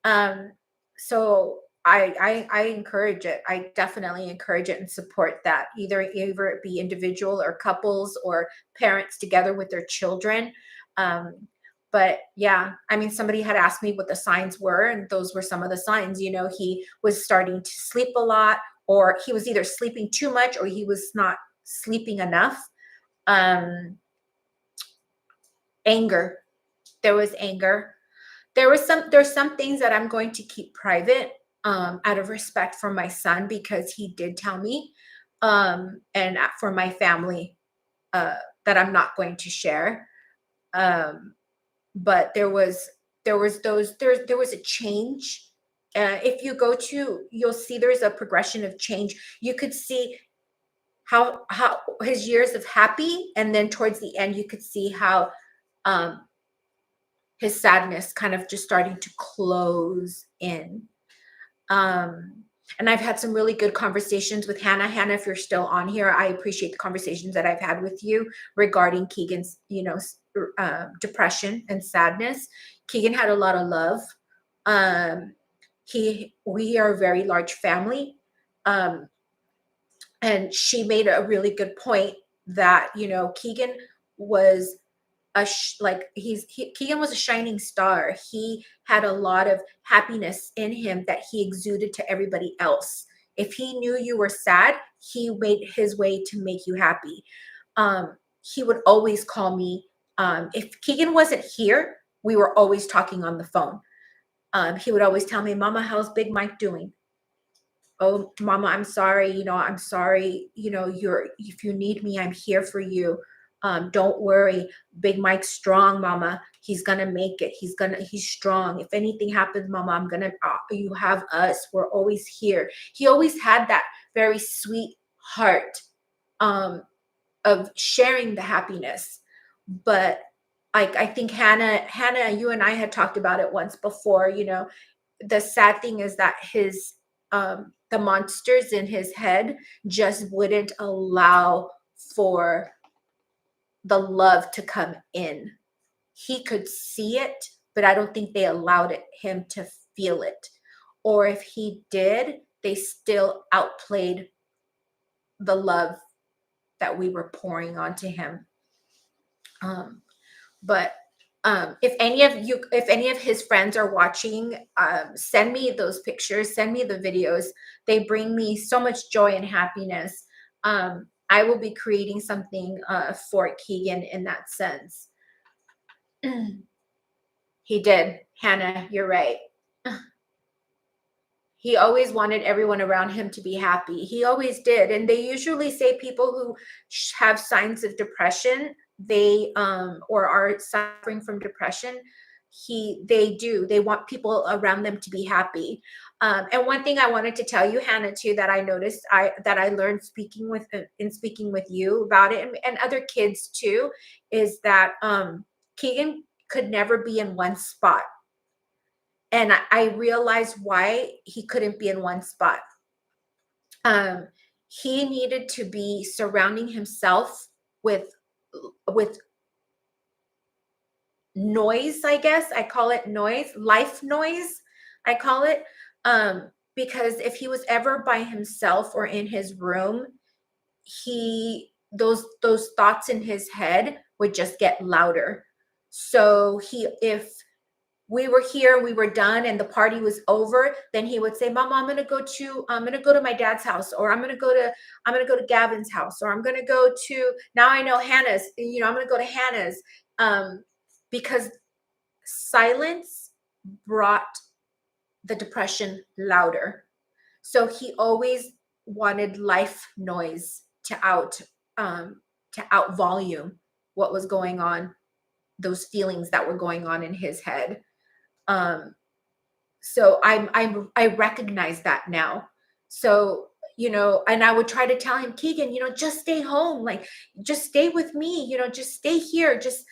Um, so I encourage it. I definitely encourage it and support that. Either it be individual or couples or parents together with their children. Um, but yeah, I mean, somebody had asked me what the signs were, and those were some of the signs. He was starting to sleep a lot, or he was either sleeping too much, or he was not sleeping enough. Um, Anger. There was anger. There's some things that I'm going to keep private, out of respect for my son, because he did tell me, and for my family, uh, that I'm not going to share. Um, but there was a change. If you go to, you'll see there's a progression of change. You could see how his years of happy, and then towards the end you could see how, um, his sadness kind of just starting to close in. Um, and I've had some really good conversations with Hannah. Hannah, if you're still on here, I appreciate the conversations that I've had with you regarding Keegan's, depression and sadness. Keegan had a lot of love. We are a very large family. Um, and she made a really good point that, Keegan was Keegan was a shining star. He had a lot of happiness in him that he exuded to everybody else. If he knew you were sad, he made his way to make you happy. He would always call me. If Keegan wasn't here, we were always talking on the phone. He would always tell me, "Mama, how's Big Mike doing? Oh, Mama, I'm sorry. I'm sorry. If you need me, I'm here for you. Don't worry. Big Mike's strong, Mama. He's gonna make it. He's strong. If anything happens, Mama, you have us. We're always here." He always had that very sweet heart, um, of sharing the happiness. But I think Hannah, you and I had talked about it once before. The sad thing is that the monsters in his head just wouldn't allow for the love to come in. He could see it, but I don't think they allowed him to feel it. Or if he did, they still outplayed the love that we were pouring onto him. But if any of his friends are watching, send me those pictures, send me the videos. They bring me so much joy and happiness. I will be creating something for Keegan in that sense. He did. Hannah, you're right. He always wanted everyone around him to be happy. He always did. And they usually say people who have signs of depression, they or are suffering from depression, they want people around them to be happy. And one thing I wanted to tell you, Hannah, too, that I noticed, that I learned speaking with you about it, and other kids too, is that Keegan could never be in one spot. And I realized why he couldn't be in one spot. He needed to be surrounding himself with noise, I guess. I call it noise, life noise, I call it. Because if he was ever by himself or in his room, those thoughts in his head would just get louder. So if we were here, we were done, and the party was over, then he would say, "Mama, I'm gonna go to my dad's house, or I'm gonna go to Gavin's house, or I'm gonna go to, now I know Hannah's, I'm gonna go to Hannah's." Because silence brought the depression louder. So he always wanted life noise to out volume what was going on, those feelings that were going on in his head. So I recognize that now. So, and I would try to tell him, "Keegan, just stay home. Like, just stay with me, just stay here. Just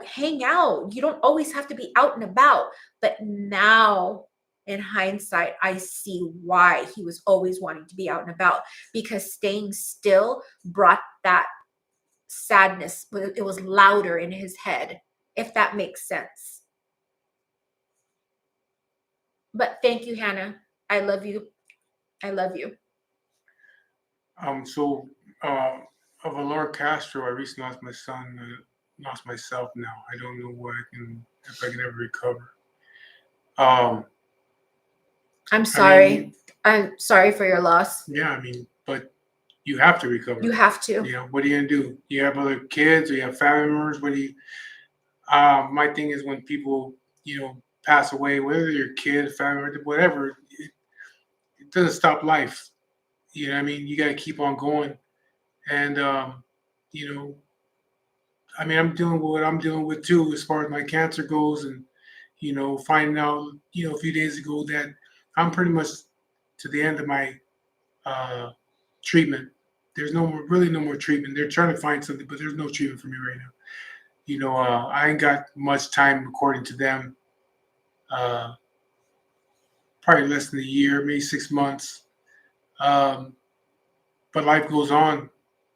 hang out. You don't always have to be out and about." But now in hindsight, I see why he was always wanting to be out and about, because staying still brought that sadness. It was louder in his head, if that makes sense. But thank you, Hannah. I love you. I love you. So, of Valor Castro, I recently lost my son, lost myself now. I don't know if I can ever recover. Um, I'm sorry. mean, I'm sorry for your loss. yeah, I mean, but you have to recover. You have to. You know, what are you gonna do? You have other kids, or you have family members. What do you? My thing is when people, pass away, whether your kid, family, whatever, it doesn't stop life. You know what I mean? You got to keep on going. And, you know, I mean, I'm dealing with what I'm dealing with too, as far as my cancer goes. And, finding out, a few days ago that I'm pretty much to the end of my uh, treatment. There's really no more treatment. They're trying to find something, but there's no treatment for me right now. I ain't got much time according to them. Uh, Probably less than a year, maybe 6 months. Um, but life goes on.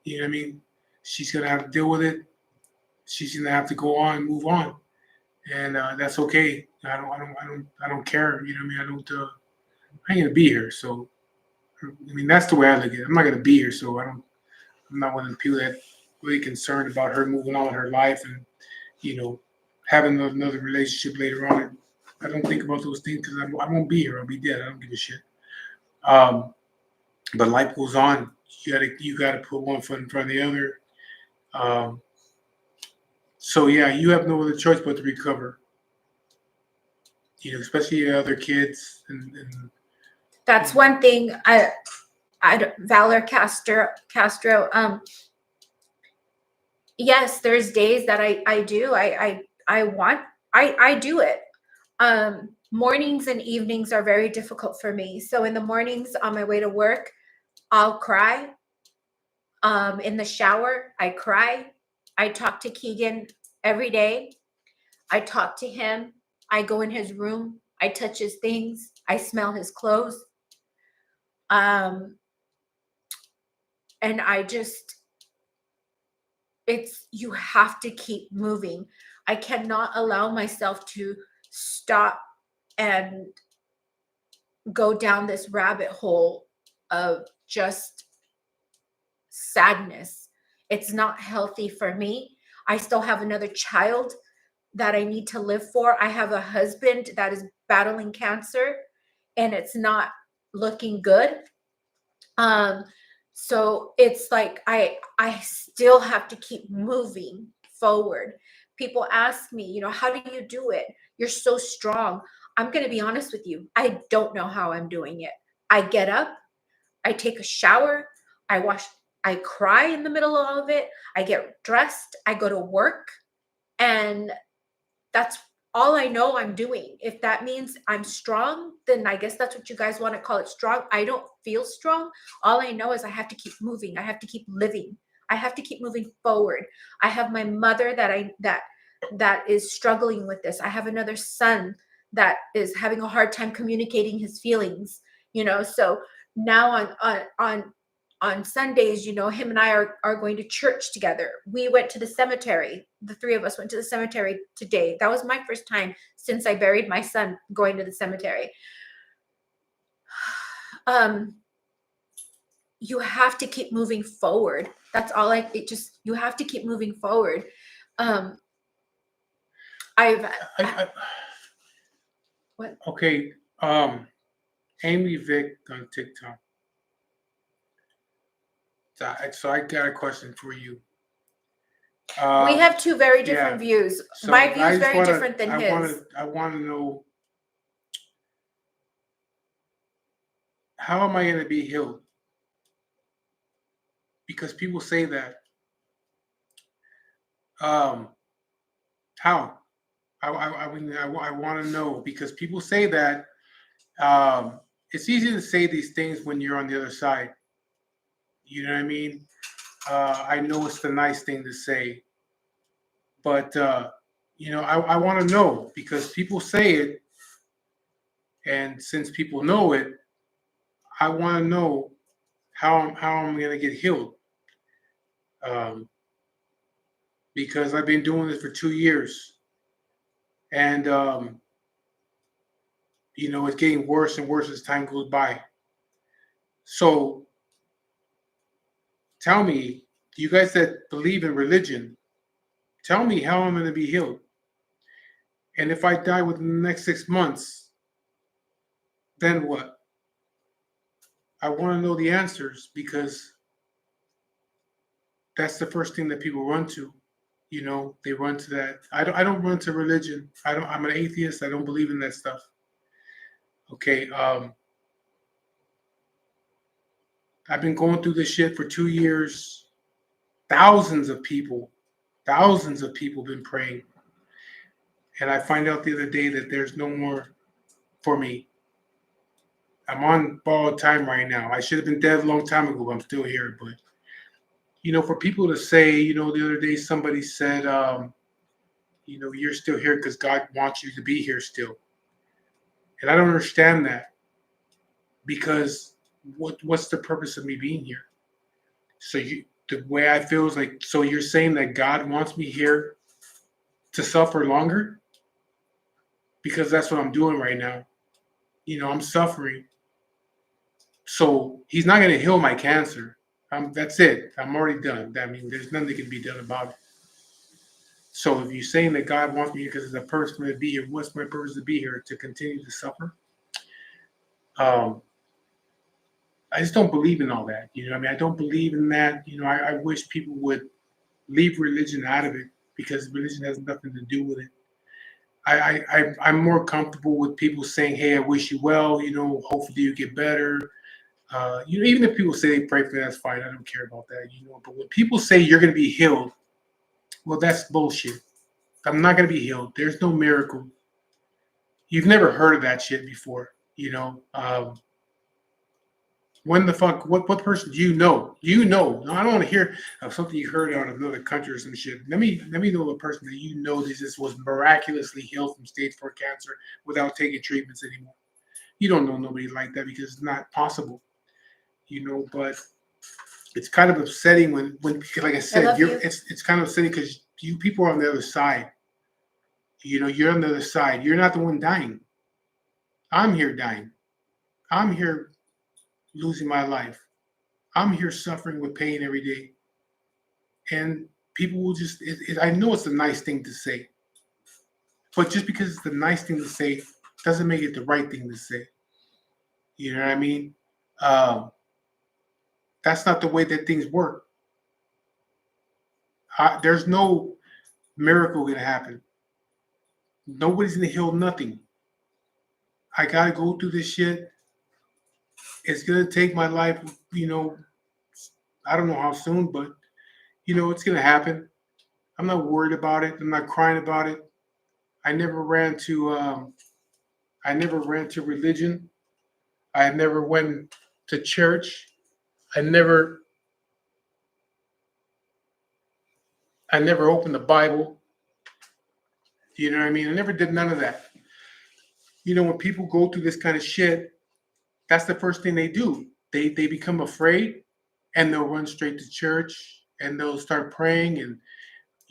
You know what I mean? She's gonna have to deal with it. She's gonna have to go on and move on, and that's okay. I don't care. You know what I mean? I ain't gonna be here. So, I mean, that's the way I look at it. I'm not gonna be here, so I'm not one of the people that really concerned about her moving on with her life and having another relationship later on. I don't think about those things because I won't be here. I'll be dead. I don't give a shit. But life goes on. You gotta put one foot in front of the other. Um, so yeah, you have no other choice but to recover. Especially your other kids and That's one thing. Valor Castro. Yes, there's days that I do. I do it. Mornings and evenings are very difficult for me. So in the mornings on my way to work, I'll cry. In the shower, I cry. I talk to Keegan every day. I talk to him. I go in his room. I touch his things. I smell his clothes. And you have to keep moving. I cannot allow myself to stop and go down this rabbit hole of just sadness. It's not healthy for me. I still have another child that I need to live for. I have a husband that is battling cancer and it's not looking good. So it's like I still have to keep moving forward. People ask me, how do you do it? You're so strong. I'm going to be honest with you. I don't know how I'm doing it. I get up, I take a shower, I cry in the middle of all of it. I get dressed, I go to work, and that's all I know I'm doing. If that means I'm strong, then I guess that's what you guys want to call it, strong. I don't feel strong. All I know is I have to keep moving. I have to keep living. I have to keep moving forward. I have my mother that is struggling with this. I have another son that is having a hard time communicating his feelings, so now on Sundays, him and I are going to church together. We went to the cemetery. The three of us went to the cemetery today. That was my first time since I buried my son going to the cemetery. You have to keep moving forward. That's all you have to keep moving forward. What? Okay. Amy Vick on TikTok. So I got a question for you. We have two very different views. So my view is very different than his. I want to know, how am I going to be healed? Because people say that. How? I want to know, because people say that it's easy to say these things when you're on the other side. You know what I mean? I know it's the nice thing to say, but I want to know, because people say it, And since people know it, I want to know how I'm going to get healed. Um, because I've been doing this for 2 years, and it's getting worse and worse as time goes by. So tell me, you guys that believe in religion, tell me how I'm going to be healed. And if I die within the next 6 months, then what? I want to know the answers because that's the first thing that people run to. They run to that. I don't run to religion. I'm an atheist. I don't believe in that stuff. Okay. I've been going through this shit for 2 years. Thousands of people been praying. And I find out the other day that there's no more for me. I'm on borrowed time right now. I should have been dead a long time ago, but I'm still here. But for people to say, the other day somebody said, you're still here because God wants you to be here still. And I don't understand that because what's the purpose of me being here? So the way I feel is like, so you're saying that God wants me here to suffer longer? Because that's what I'm doing right now. I'm suffering. So he's not going to heal my cancer. That's it. I'm already done. I mean, there's nothing that can be done about it. So if you're saying that God wants me here because it's a purpose for me to be here, what's my purpose to be here? To continue to suffer? I just don't believe in all that. I don't believe in that. I wish people would leave religion out of it because religion has nothing to do with it. I'm more comfortable with people saying, "Hey, I wish you well. Hopefully you get better." Even if people say they pray for you, that's fine. I don't care about that. But when people say you're going to be healed, well, that's bullshit. I'm not going to be healed. There's no miracle. You've never heard of that shit before. When the fuck? What person do you know? No, I don't want to hear of something you heard out of another country or some shit. Let me know a person that that just was miraculously healed from stage 4 cancer without taking treatments anymore. You don't know nobody like that because it's not possible. But it's kind of upsetting when like I said, it's kind of upsetting because you people are on the other side. You're on the other side. You're not the one dying. I'm here dying. I'm here losing my life. I'm here suffering with pain every day. And people will just, I know it's a nice thing to say, but just because it's the nice thing to say doesn't make it the right thing to say. You know what I mean? That's not the way that things work. There's no miracle going to happen. Nobody's going to heal nothing. I got to go through this shit. It's going to take my life, I don't know how soon, but, it's going to happen. I'm not worried about it. I'm not crying about it. I never ran to religion. I never went to church. I never opened the Bible. You know what I mean? I never did none of that. When people go through this kind of shit, that's the first thing they do. They become afraid and they'll run straight to church and they'll start praying. And,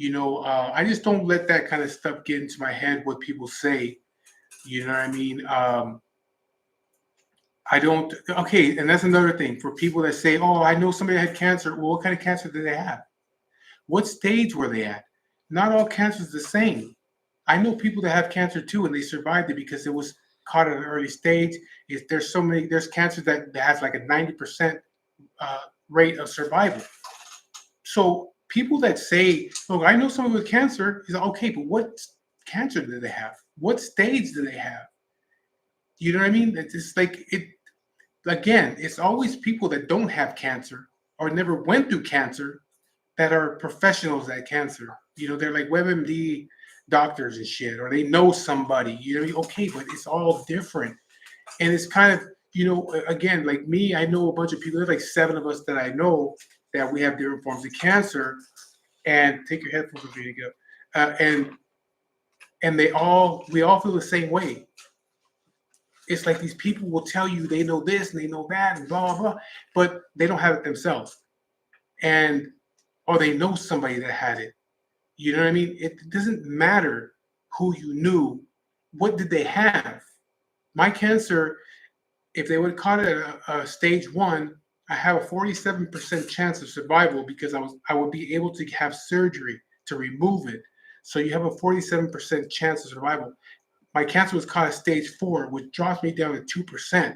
I just don't let that kind of stuff get into my head, what people say. You know what I mean? I don't. Okay, and that's another thing for people that say, "Oh, I know somebody that had cancer." Well, what kind of cancer did they have? What stage were they at? Not all cancer is the same. I know people that have cancer too, and they survived it because it was caught at an early stage. There's cancer that has like a 90% rate of survival. So people that say, "Look, I know someone with cancer," is like, okay, but what cancer do they have? What stage do they have? You know what I mean? It's just like it. Again, it's always people that don't have cancer or never went through cancer that are professionals at cancer. They're like WebMD doctors and shit, or they know somebody. Okay, but it's all different, and it's kind of again, like me, I know a bunch of people. There's like 7 of us that I know that we have different forms of cancer. And take your headphones off, you go. And we all feel the same way. it's like these people will tell you they know this and they know that and blah, blah, blah, but they don't have it themselves. And, or they know somebody that had it. You know what I mean? It doesn't matter who you knew. What did they have? My cancer, if they would have caught it at a stage 1, I have a 47% chance of survival because I would be able to have surgery to remove it. So you have a 47% chance of survival. My cancer was caught at stage 4, which drops me down to 2%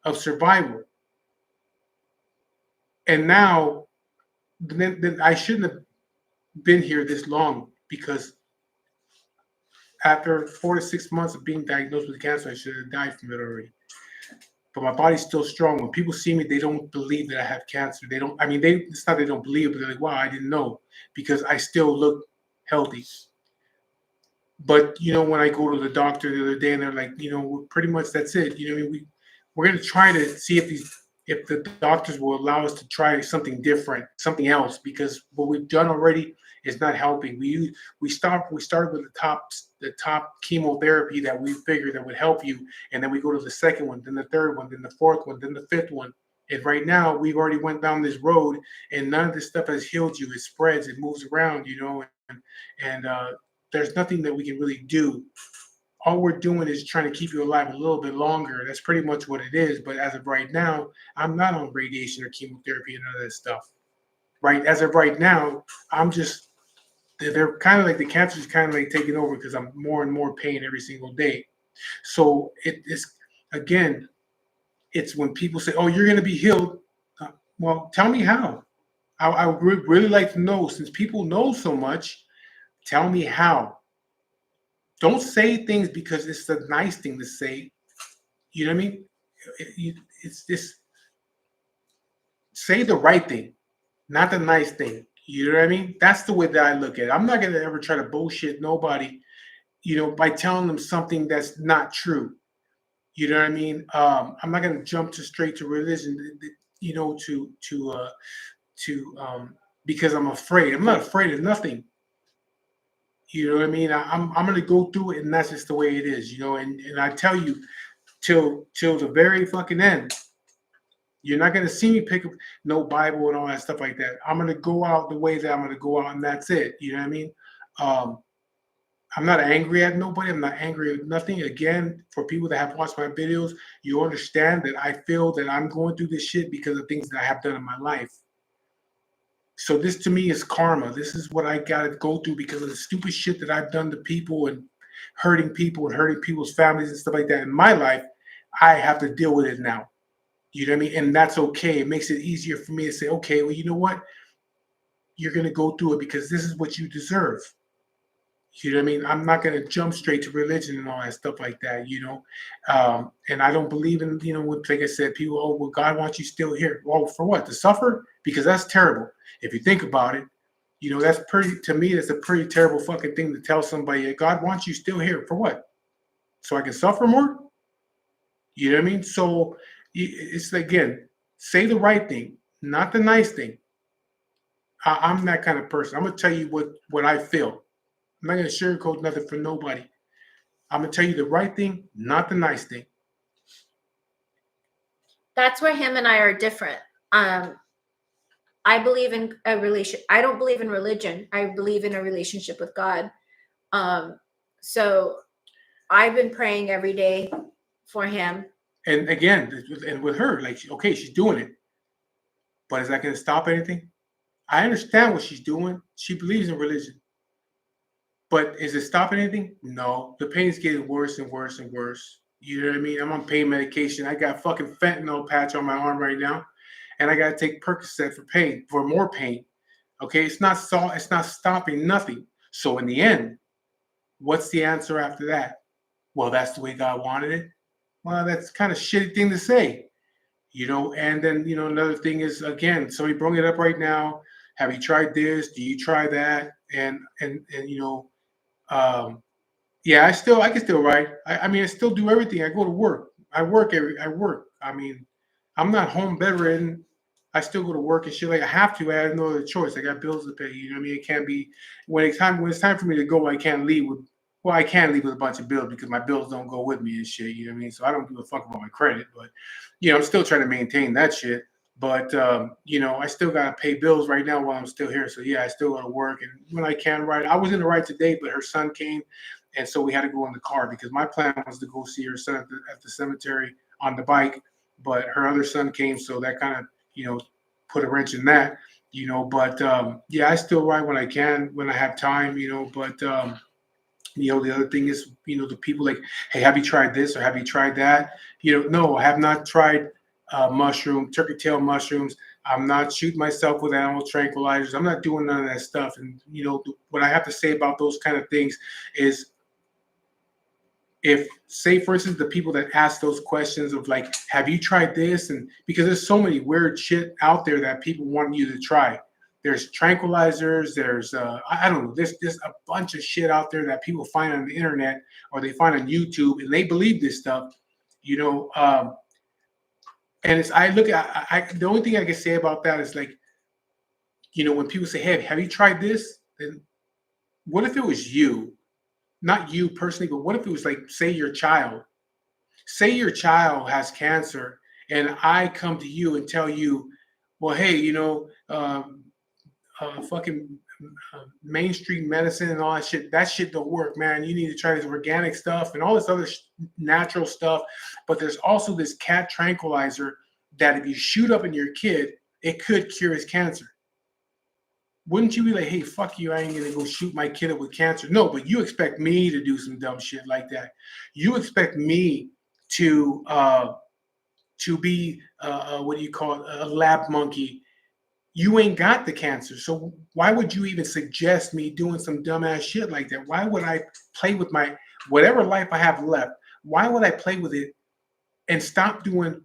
of survival. And now, then I shouldn't have been here this long because after 4 to 6 months of being diagnosed with cancer, I should have died from it already. But my body's still strong. When people see me, they don't believe that I have cancer. They don't. I mean, it's not they don't believe, but they're like, "Wow, I didn't know," because I still look healthy. But when I go to the doctor the other day, and they're like, pretty much that's it. I mean, we're gonna try to see if the doctors will allow us to try something different, something else, because what we've done already is not helping. We started with the top chemotherapy that we figured that would help you, and then we go to the second one, then the third one, then the fourth one, then the fifth one. And right now we've already went down this road, and none of this stuff has healed you. It spreads, it moves around, and there's nothing that we can really do. All we're doing is trying to keep you alive a little bit longer. That's pretty much what it is. But as of right now, I'm not on radiation or chemotherapy and none of that stuff. Right? As of right now, they're kind of like the cancer is kind of like taking over because I'm more and more pain every single day. So again, it's when people say, "Oh, you're going to be healed." Well, tell me how. I would really like to know, since people know so much. Tell me how. Don't say things because it's a nice thing to say. You know what I mean? It's just say the right thing, not the nice thing. You know what I mean? That's the way that I look at it. I'm not going to ever try to bullshit nobody, by telling them something that's not true. You know what I mean? I'm not going to jump straight to religion, because I'm afraid. I'm not afraid of nothing. You know what I mean? I'm gonna go through it, and that's just the way it is, And I tell you, till the very fucking end, you're not gonna see me pick up no Bible and all that stuff like that. I'm gonna go out the way that I'm gonna go out, and that's it. You know what I mean? Um, I'm not angry at nobody. I'm not angry at nothing. Again, for people that have watched my videos, you understand that I feel that I'm going through this shit because of things that I have done in my life. So this to me is karma. This is what I gotta go through because of the stupid shit that I've done to people and hurting people's families and stuff like that in my life. I have to deal with it now. You know what I mean? And that's okay. It makes it easier for me to say, okay, well, you know what? You're gonna go through it because this is what you deserve. You know what I mean? I'm not going to jump straight to religion and all that stuff like that, And I don't believe in, like I said, people, oh, well, God wants you still here. Well, for what? To suffer? Because that's terrible. If you think about it, that's to me, that's a pretty terrible fucking thing to tell somebody. God wants you still here. For what? So I can suffer more? You know what I mean? So it's, again, say the right thing, not the nice thing. I'm that kind of person. I'm going to tell you what I feel. I'm not going to sugarcoat nothing for nobody. I'm going to tell you the right thing, not the nice thing. That's where him and I are different. I believe in a relation. I don't believe in religion. I believe in a relationship with God. So I've been praying every day for him. And again, and with her, like, okay, she's doing it. But is that going to stop anything? I understand what she's doing. She believes in religion. But is it stopping anything? No. The pain's getting worse and worse and worse. You know what I mean? I'm on pain medication. I got fucking fentanyl patch on my arm right now. And I got to take Percocet for more pain. Okay? It's not stopping nothing. So in the end, what's the answer after that? Well, that's the way God wanted it. Well, that's kind of shitty thing to say. And then, another thing is, again, somebody brought it up right now. Have you tried this? Do you try that? And yeah, I can still write. I mean, I still do everything. I go to work. I work. I mean, I'm not home bedridden. I still go to work and shit. Like I have to. I have no other choice. I got bills to pay. You know what I mean? It can't be when it's time for me to go. I can't leave well, I can't leave with a bunch of bills because my bills don't go with me and shit. You know what I mean? So I don't give a fuck about my credit, but I'm still trying to maintain that shit. But I still gotta pay bills right now while I'm still here. So yeah, I still gotta work, and when I can ride, I was in the ride today, but her son came, and so we had to go in the car because my plan was to go see her son at the cemetery on the bike, but her other son came, so that kind of put a wrench in that. But yeah, I still ride when I can, when I have time. But the other thing is, the people like, hey, have you tried this or have you tried that? No, I have not tried turkey tail mushrooms. I'm not shooting myself with animal tranquilizers. I'm not doing none of that stuff. And what I have to say about those kind of things is, if, say for instance, the people that ask those questions of like, have you tried this? And because there's so many weird shit out there that people want you to try. There's tranquilizers, there's I don't know, there's a bunch of shit out there that people find on the internet or they find on YouTube, and they believe this stuff. you know and it's, I look at, the only thing I can say about that is like, when people say, hey, have you tried this? Then what if it was you, not you personally, but what if it was like, say your child has cancer, and I come to you and tell you, well, hey, fucking mainstream medicine and all that shit don't work, man. You need to try this organic stuff and all this other natural stuff. But there's also this cat tranquilizer that if you shoot up in your kid, it could cure his cancer. Wouldn't you be like, hey, fuck you, I ain't gonna go shoot my kid up with cancer? No, but you expect me to do some dumb shit like that. You expect me to be what do you call it, a lab monkey. You ain't got the cancer, so why would you even suggest me doing some dumbass shit like that? Why would I play with my whatever life I have left? Why would I play with it and stop doing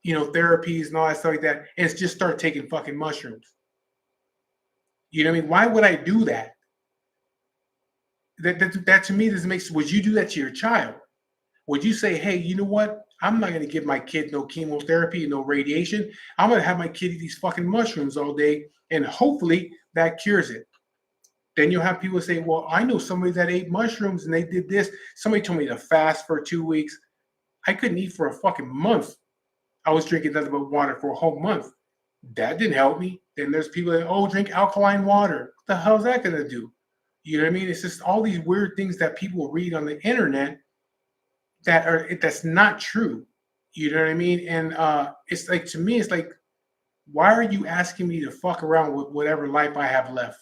therapies and all that stuff like that, and just start taking fucking mushrooms? You know what I mean? Why would I do that? That to me doesn't make sense. Would you do that to your child? Would you say, hey, you know what? I'm not going to give my kid no chemotherapy, no radiation. I'm going to have my kid eat these fucking mushrooms all day, and hopefully that cures it. Then you'll have people say, well, I know somebody that ate mushrooms and they did this. Somebody told me to fast for 2 weeks. I couldn't eat for a fucking month. I was drinking nothing but water for a whole month. That didn't help me. Then there's people that, oh, drink alkaline water. What the hell is that going to do? You know what I mean? It's just all these weird things that people read on the internet that's not true. You know what I mean? And it's like, to me, it's like, why are you asking me to fuck around with whatever life I have left?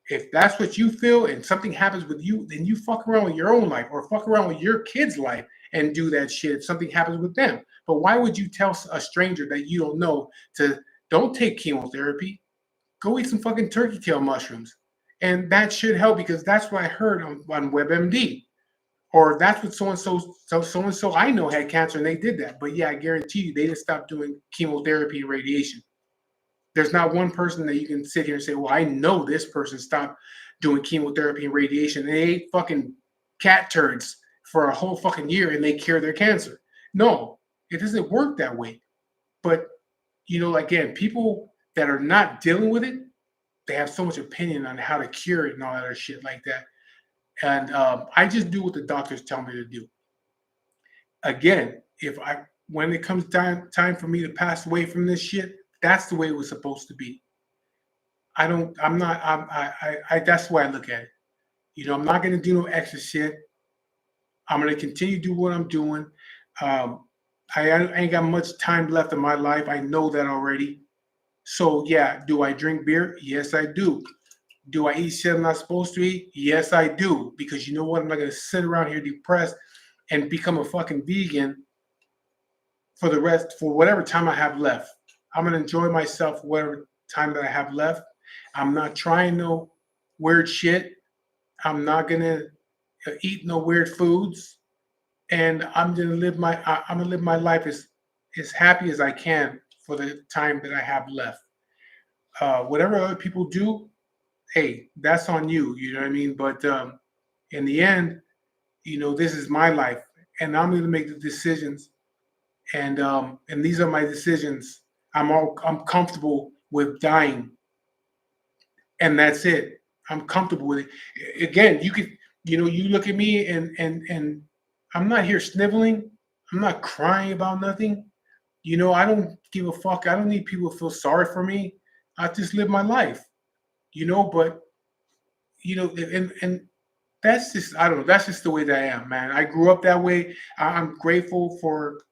If that's what you feel and something happens with you, then you fuck around with your own life or fuck around with your kid's life and do that shit if something happens with them. But why would you tell a stranger that you don't know to don't take chemotherapy? Go eat some fucking turkey tail mushrooms. And that should help, because that's what I heard on WebMD. Or that's what so-and-so I know had cancer and they did that. But yeah, I guarantee you they didn't stop doing chemotherapy and radiation. There's not one person that you can sit here and say, well, I know this person stopped doing chemotherapy and radiation. They ate fucking cat turds for a whole fucking year and they cure their cancer. No, it doesn't work that way. But, again, people that are not dealing with it, they have so much opinion on how to cure it and all that other shit like that. And I just do what the doctors tell me to do. Again, when it comes time for me to pass away from this shit, that's the way it was supposed to be. That's the way I look at it. I'm not going to do no extra shit. I'm going to continue to do what I'm doing. I ain't got much time left in my life. I know that already. So yeah, do I drink beer? Yes, I do. Do I eat shit I'm not supposed to eat? Yes, I do. Because you know what? I'm not going to sit around here depressed and become a fucking vegan for whatever time I have left. I'm going to enjoy myself whatever time that I have left. I'm not trying no weird shit. I'm not going to eat no weird foods. And I'm going to live my life as happy as I can for the time that I have left. Whatever other people do, hey, that's on you. You know what I mean? But in the end, this is my life, and I'm going to make the decisions. And these are my decisions. I'm comfortable with dying, and that's it. I'm comfortable with it. Again, You look at me and I'm not here sniveling. I'm not crying about nothing. I don't give a fuck. I don't need people to feel sorry for me. I just live my life. But and that's just, I don't know. That's just the way that I am, man. I grew up that way. I'm grateful for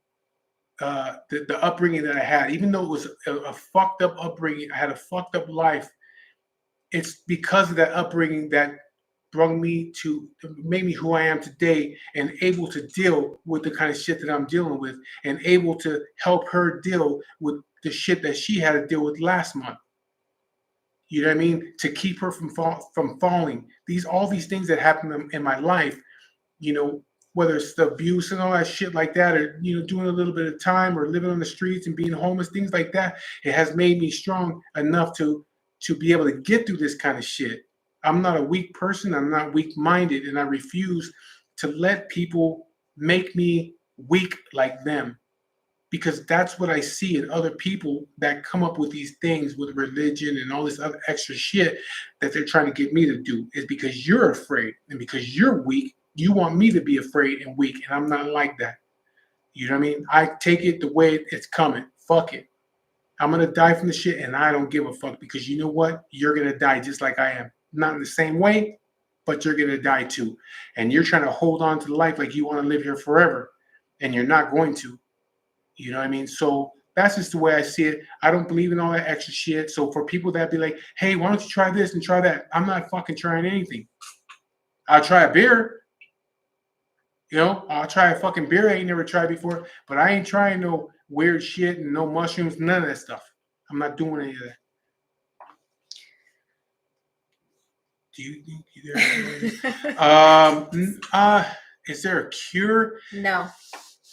the upbringing that I had, even though it was a fucked up upbringing. I had a fucked up life. It's because of that upbringing that brought me to made me who I am today, and able to deal with the kind of shit that I'm dealing with, and able to help her deal with the shit that she had to deal with last month. You know what I mean? To keep her from falling. All these things that happened in my life, you know, whether it's the abuse and all that shit like that, or doing a little bit of time, or living on the streets and being homeless, things like that, it has made me strong enough to be able to get through this kind of shit. I'm not a weak person. I'm not weak-minded, and I refuse to let people make me weak like them, because that's what I see in other people that come up with these things with religion and all this other extra shit that they're trying to get me to do. Is because you're afraid, and because you're weak, you want me to be afraid and weak, and I'm not like that. You know what I mean? I take it the way it's coming. Fuck it. I'm gonna die from the shit, and I don't give a fuck, because you know what? You're gonna die just like I am. Not in the same way, but you're gonna die too. And you're trying to hold on to life like you want to live here forever, and you're not going to. You know what I mean? So that's just the way I see it. I don't believe in all that extra shit. So for people that be like, hey, why don't you try this and try that? I'm not fucking trying anything. I'll try a beer. I'll try a fucking beer I ain't never tried before, but I ain't trying no weird shit and no mushrooms, none of that stuff. I'm not doing any of that. Do you think is there a cure? No.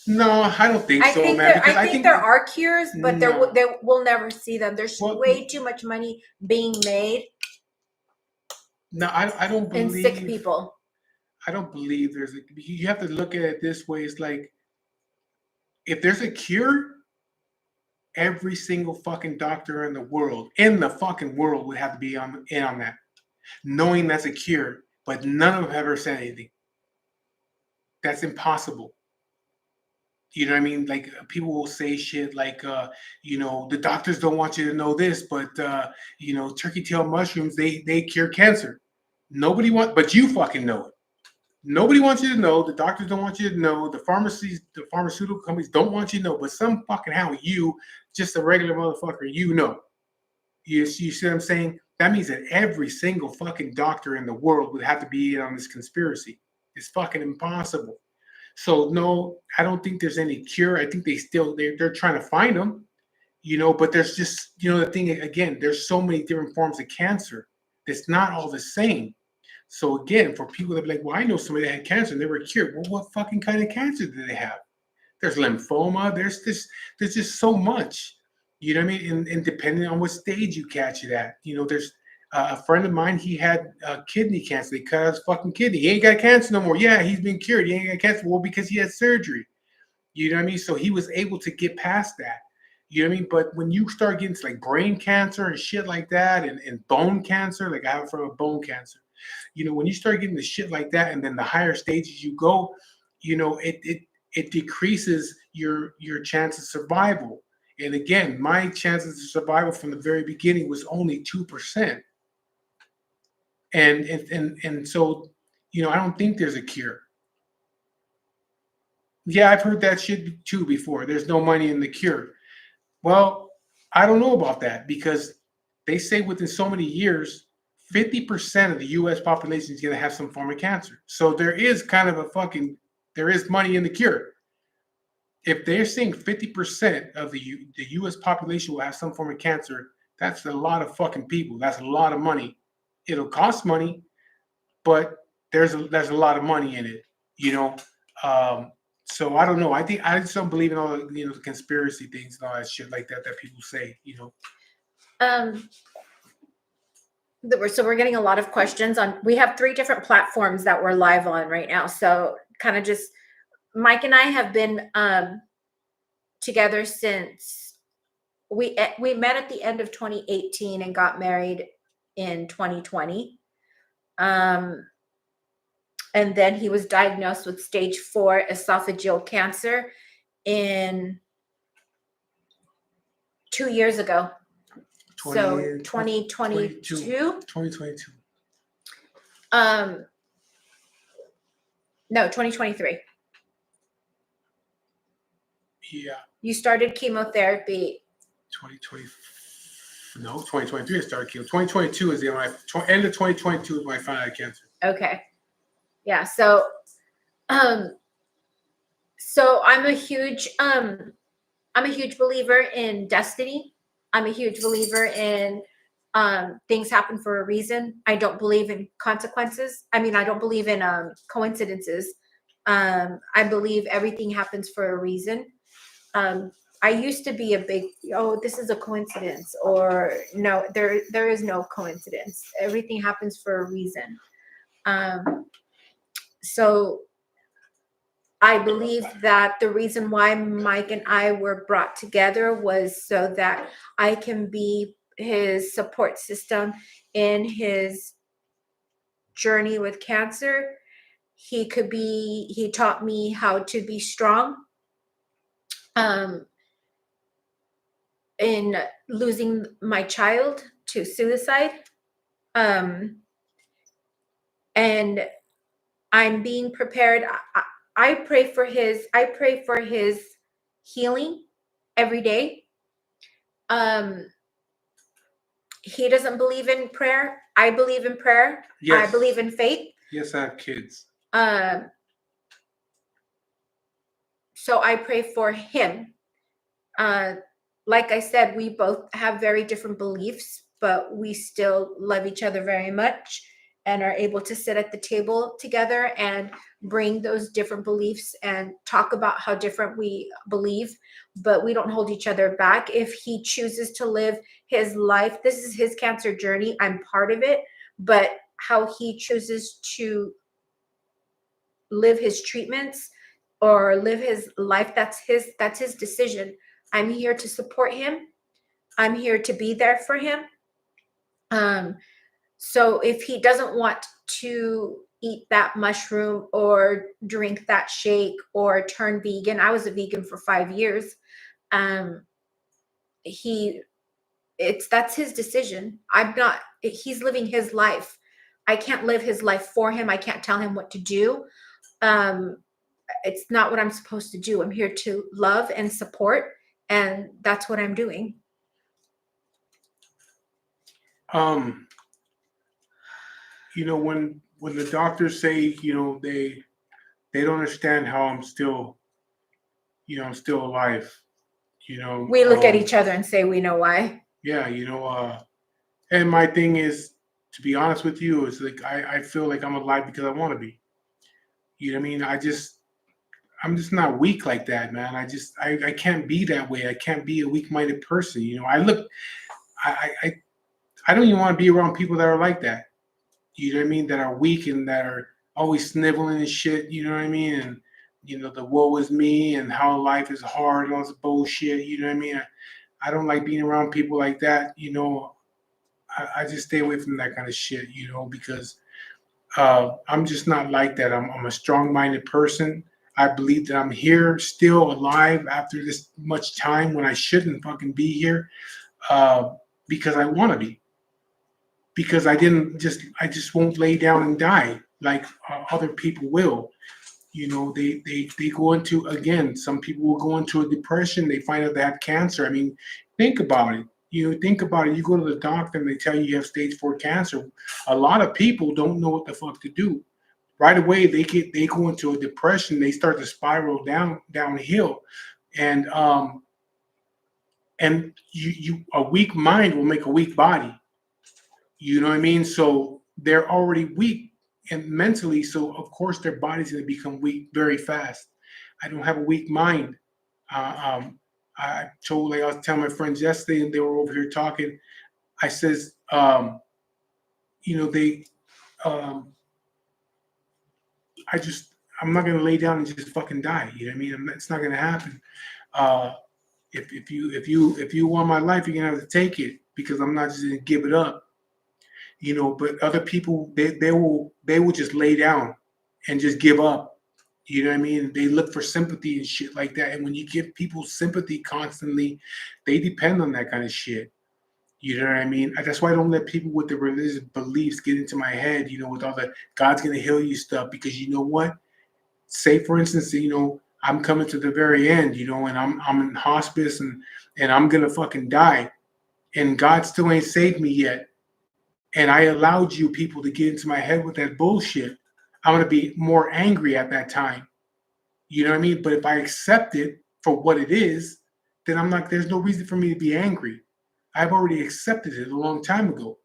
No, I don't think so, man. I think there are cures, but No. we'll never see them. There's way too much money being made. No, I don't believe in sick people. I don't believe you have to look at it this way. It's like, if there's a cure, every single fucking doctor in the fucking world would have to be in on that, knowing that's a cure, but none of them have ever said anything. That's impossible. You know what I mean? Like, people will say shit like, the doctors don't want you to know this, but turkey tail mushrooms, they cure cancer. But you fucking know it. Nobody wants you to know. The doctors don't want you to know. The pharmaceutical companies don't want you to know. But some fucking how you, just a regular motherfucker, know. You see what I'm saying? That means that every single fucking doctor in the world would have to be in on this conspiracy. It's fucking impossible. So no, I don't think there's any cure. I think they're trying to find them, but there's just, the thing again, there's so many different forms of cancer. It's not all the same. So again, for people that be like, well, I know somebody that had cancer and they were cured. Well, what fucking kind of cancer did they have? There's lymphoma. There's just so much. You know what I mean? And depending on what stage you catch it at, there's a friend of mine. He had kidney cancer. They cut out his fucking kidney. He ain't got cancer no more. Yeah, he's been cured. He ain't got cancer. Well, because he had surgery. You know what I mean? So he was able to get past that. You know what I mean? But when you start getting to like brain cancer and shit like that, and bone cancer, like I have from a bone cancer. When you start getting the shit like that, and then the higher stages you go, it decreases your chance of survival. And again, my chances of survival from the very beginning was only 2%. And so, I don't think there's a cure. Yeah, I've heard that shit too before. There's no money in the cure. Well, I don't know about that, because they say within so many years, 50% of the U.S. population is going to have some form of cancer. So there is there is money in the cure. If they're saying 50% of the U.S. population will have some form of cancer, that's a lot of fucking people. That's a lot of money. It'll cost money, but there's a lot of money in it, So I don't know. I just don't believe in all the conspiracy things and all that shit like that people say. So we're getting a lot of questions on. We have 3 different platforms that we're live on right now. So kind of just, Mike and I have been together since we met at the end of 2018 and got married in 2020. And then he was diagnosed with stage 4 esophageal cancer in 2 years ago. So 2022. 2022. No, 2023. Yeah, You started chemotherapy. 2020. No, 2023 I started chemo. 2022 is end of 2022 is when I found out I had cancer. Okay. Yeah. So I'm a huge believer in destiny. I'm a huge believer in things happen for a reason. I don't believe in consequences. I mean, I don't believe in coincidences. I believe everything happens for a reason. I used to be a big, oh, this is a coincidence, or no, there is no coincidence. Everything happens for a reason. So I believe that the reason why Mike and I were brought together was so that I can be his support system in his journey with cancer. He taught me how to be strong in losing my child to suicide. And I'm being prepared. I pray for his healing every day. He doesn't believe in prayer. I believe in prayer. Yes. I believe in faith. Yes, I have kids. So I pray for him. Like I said, we both have very different beliefs, but we still love each other very much and are able to sit at the table together and bring those different beliefs and talk about how different we believe, but we don't hold each other back. If he chooses to live his life, this is his cancer journey. I'm part of it, but how he chooses to live his treatments or live his life, that's his decision. I'm here to support him. I'm here to be there for him. So if he doesn't want to eat that mushroom or drink that shake or turn vegan, I was a vegan for 5 years. That's his decision. He's living his life. I can't live his life for him. I can't tell him what to do. It's not what I'm supposed to do. I'm here to love and support, and that's what I'm doing. When the doctors say, they don't understand how I'm still alive. We look at each other and say we know why. Yeah, and my thing is, to be honest with you, is like I feel like I'm alive because I want to be. You know what I mean? I'm just not weak like that, man. I can't be that way. I can't be a weak-minded person. I don't even want to be around people that are like that. You know what I mean? That are weak and that are always sniveling and shit. You know what I mean? And the woe is me and how life is hard and all this bullshit. You know what I mean? I don't like being around people like that. I just stay away from that kind of shit. Because I'm just not like that. I'm a strong-minded person. I believe that I'm here, still alive after this much time when I shouldn't fucking be here, because I want to be. Because I just won't lay down and die like other people will. They go into, again, some people will go into a depression. They find out they have cancer. I mean, think about it. Think about it. You go to the doctor and they tell you have stage 4 cancer. A lot of people don't know what the fuck to do. Right away, they go into a depression. They start to spiral downhill, and a weak mind will make a weak body. You know what I mean? So they're already weak and mentally, so of course their body's going to become weak very fast. I don't have a weak mind. I was telling my friends yesterday, and they were over here talking. I says, they. I'm not gonna lay down and just fucking die. You know what I mean? It's not gonna happen. If you want my life, you're gonna have to take it, because I'm not just gonna give it up. But other people, they will just lay down. and just give up. You know what I mean? They look for sympathy and shit like that. And when you give people sympathy constantly, they depend on that kind of shit. You know what I mean? That's why I don't let people with the religious beliefs get into my head, with all the God's gonna heal you stuff. Because you know what? Say for instance, I'm coming to the very end, and I'm in hospice and I'm gonna fucking die. And God still ain't saved me yet. And I allowed you people to get into my head with that bullshit. I'm gonna be more angry at that time. You know what I mean? But if I accept it for what it is, then I'm like, there's no reason for me to be angry. I've already accepted it a long time ago.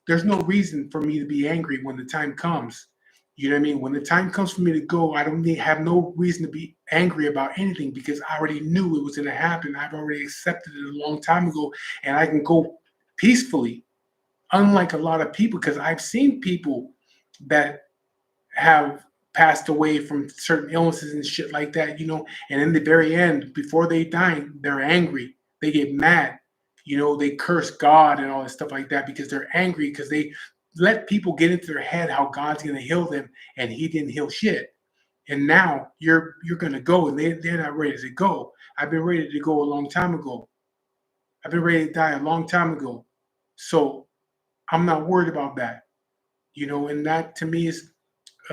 There's no reason for me to be angry when the time comes. You know what I mean? When the time comes for me to go, I don't have no reason to be angry about anything because I already knew it was going to happen. I've already accepted it a long time ago, and I can go peacefully. Unlike a lot of people, because I've seen people that have passed away from certain illnesses and shit like that, and in the very end, before they die, they're angry. They get mad. They curse God and all this stuff like that because they're angry because they let people get into their head how God's gonna heal them and he didn't heal shit. And now you're gonna go and they're not ready to go. I've been ready to go a long time ago. I've been ready to die a long time ago. So I'm not worried about that. And that to me is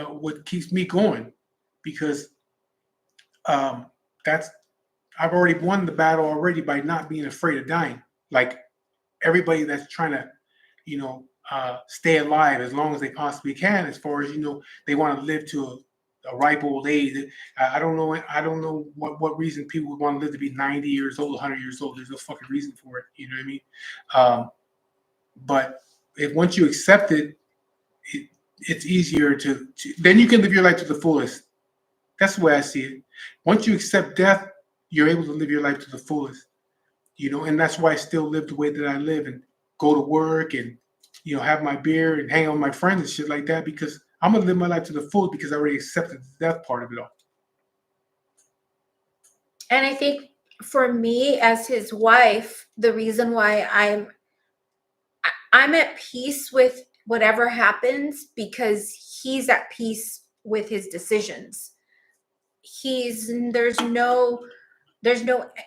what keeps me going because um, that's I've already won the battle already by not being afraid of dying. Like everybody that's trying to, stay alive as long as they possibly can, as far as they want to live to a ripe old age. I don't know. I don't know what reason people would want to live to be 90 years old, 100 years old. There's no fucking reason for it. You know what I mean? But if once you accept it, it's easier to then you can live your life to the fullest. That's the way I see it. Once you accept death, you're able to live your life to the fullest. And that's why I still live the way that I live and go to work and have my beer and hang out with my friends and shit like that because I'm gonna live my life to the fullest because I already accepted the death part of it all. And I think for me as his wife, the reason why I'm at peace with whatever happens because he's at peace with his decisions. There's no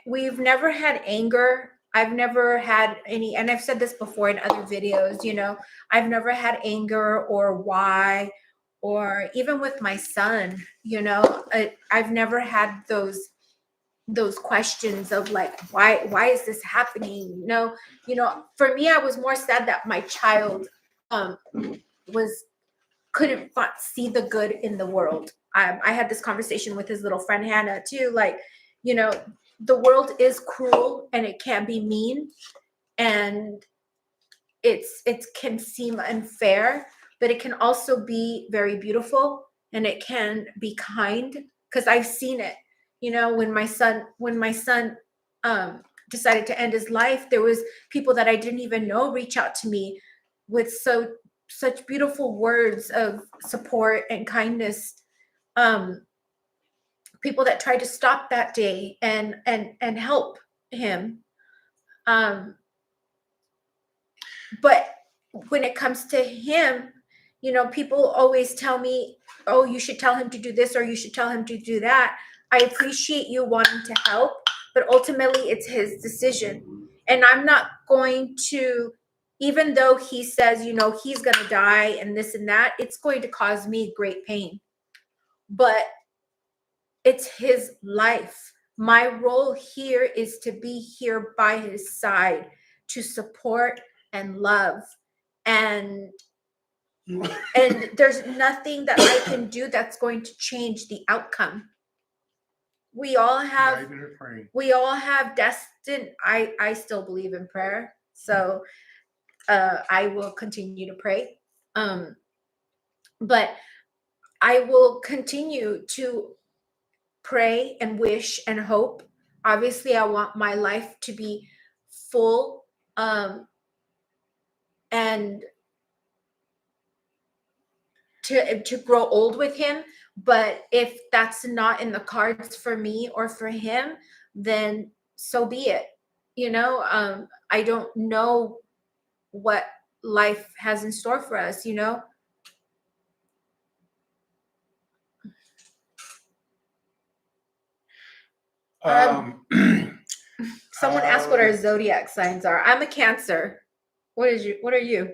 we've never had anger. I've never had any, and I've said this before in other videos, I've never had anger or why, or even with my son, I've never had those questions of like, why is this happening? No, for me, I was more sad that my child was couldn't see the good in the world. I had this conversation with his little friend Hannah too. Like, the world is cruel and it can be mean, and it can seem unfair, but it can also be very beautiful and it can be kind. Because I've seen it. When my son decided to end his life, there was people that I didn't even know reach out to me with such beautiful words of support and kindness. People that tried to stop that day and help him. But when it comes to him, people always tell me, oh, you should tell him to do this or you should tell him to do that. I appreciate you wanting to help, but ultimately it's his decision. And I'm not going to, even though he says, he's going to die and this and that, it's going to cause me great pain. But it's his life. My role here is to be here by his side, to support and love. And there's nothing that I can do that's going to change the outcome. We all have destined. I still believe in prayer. So I will continue to pray. But I will continue to pray and wish and hope. Obviously, I want my life to be full and to grow old with him. But if that's not in the cards for me or for him, then so be it. I don't know what life has in store for us. Um, Someone asked what our uh, zodiac signs are. I'm a Cancer. What are you?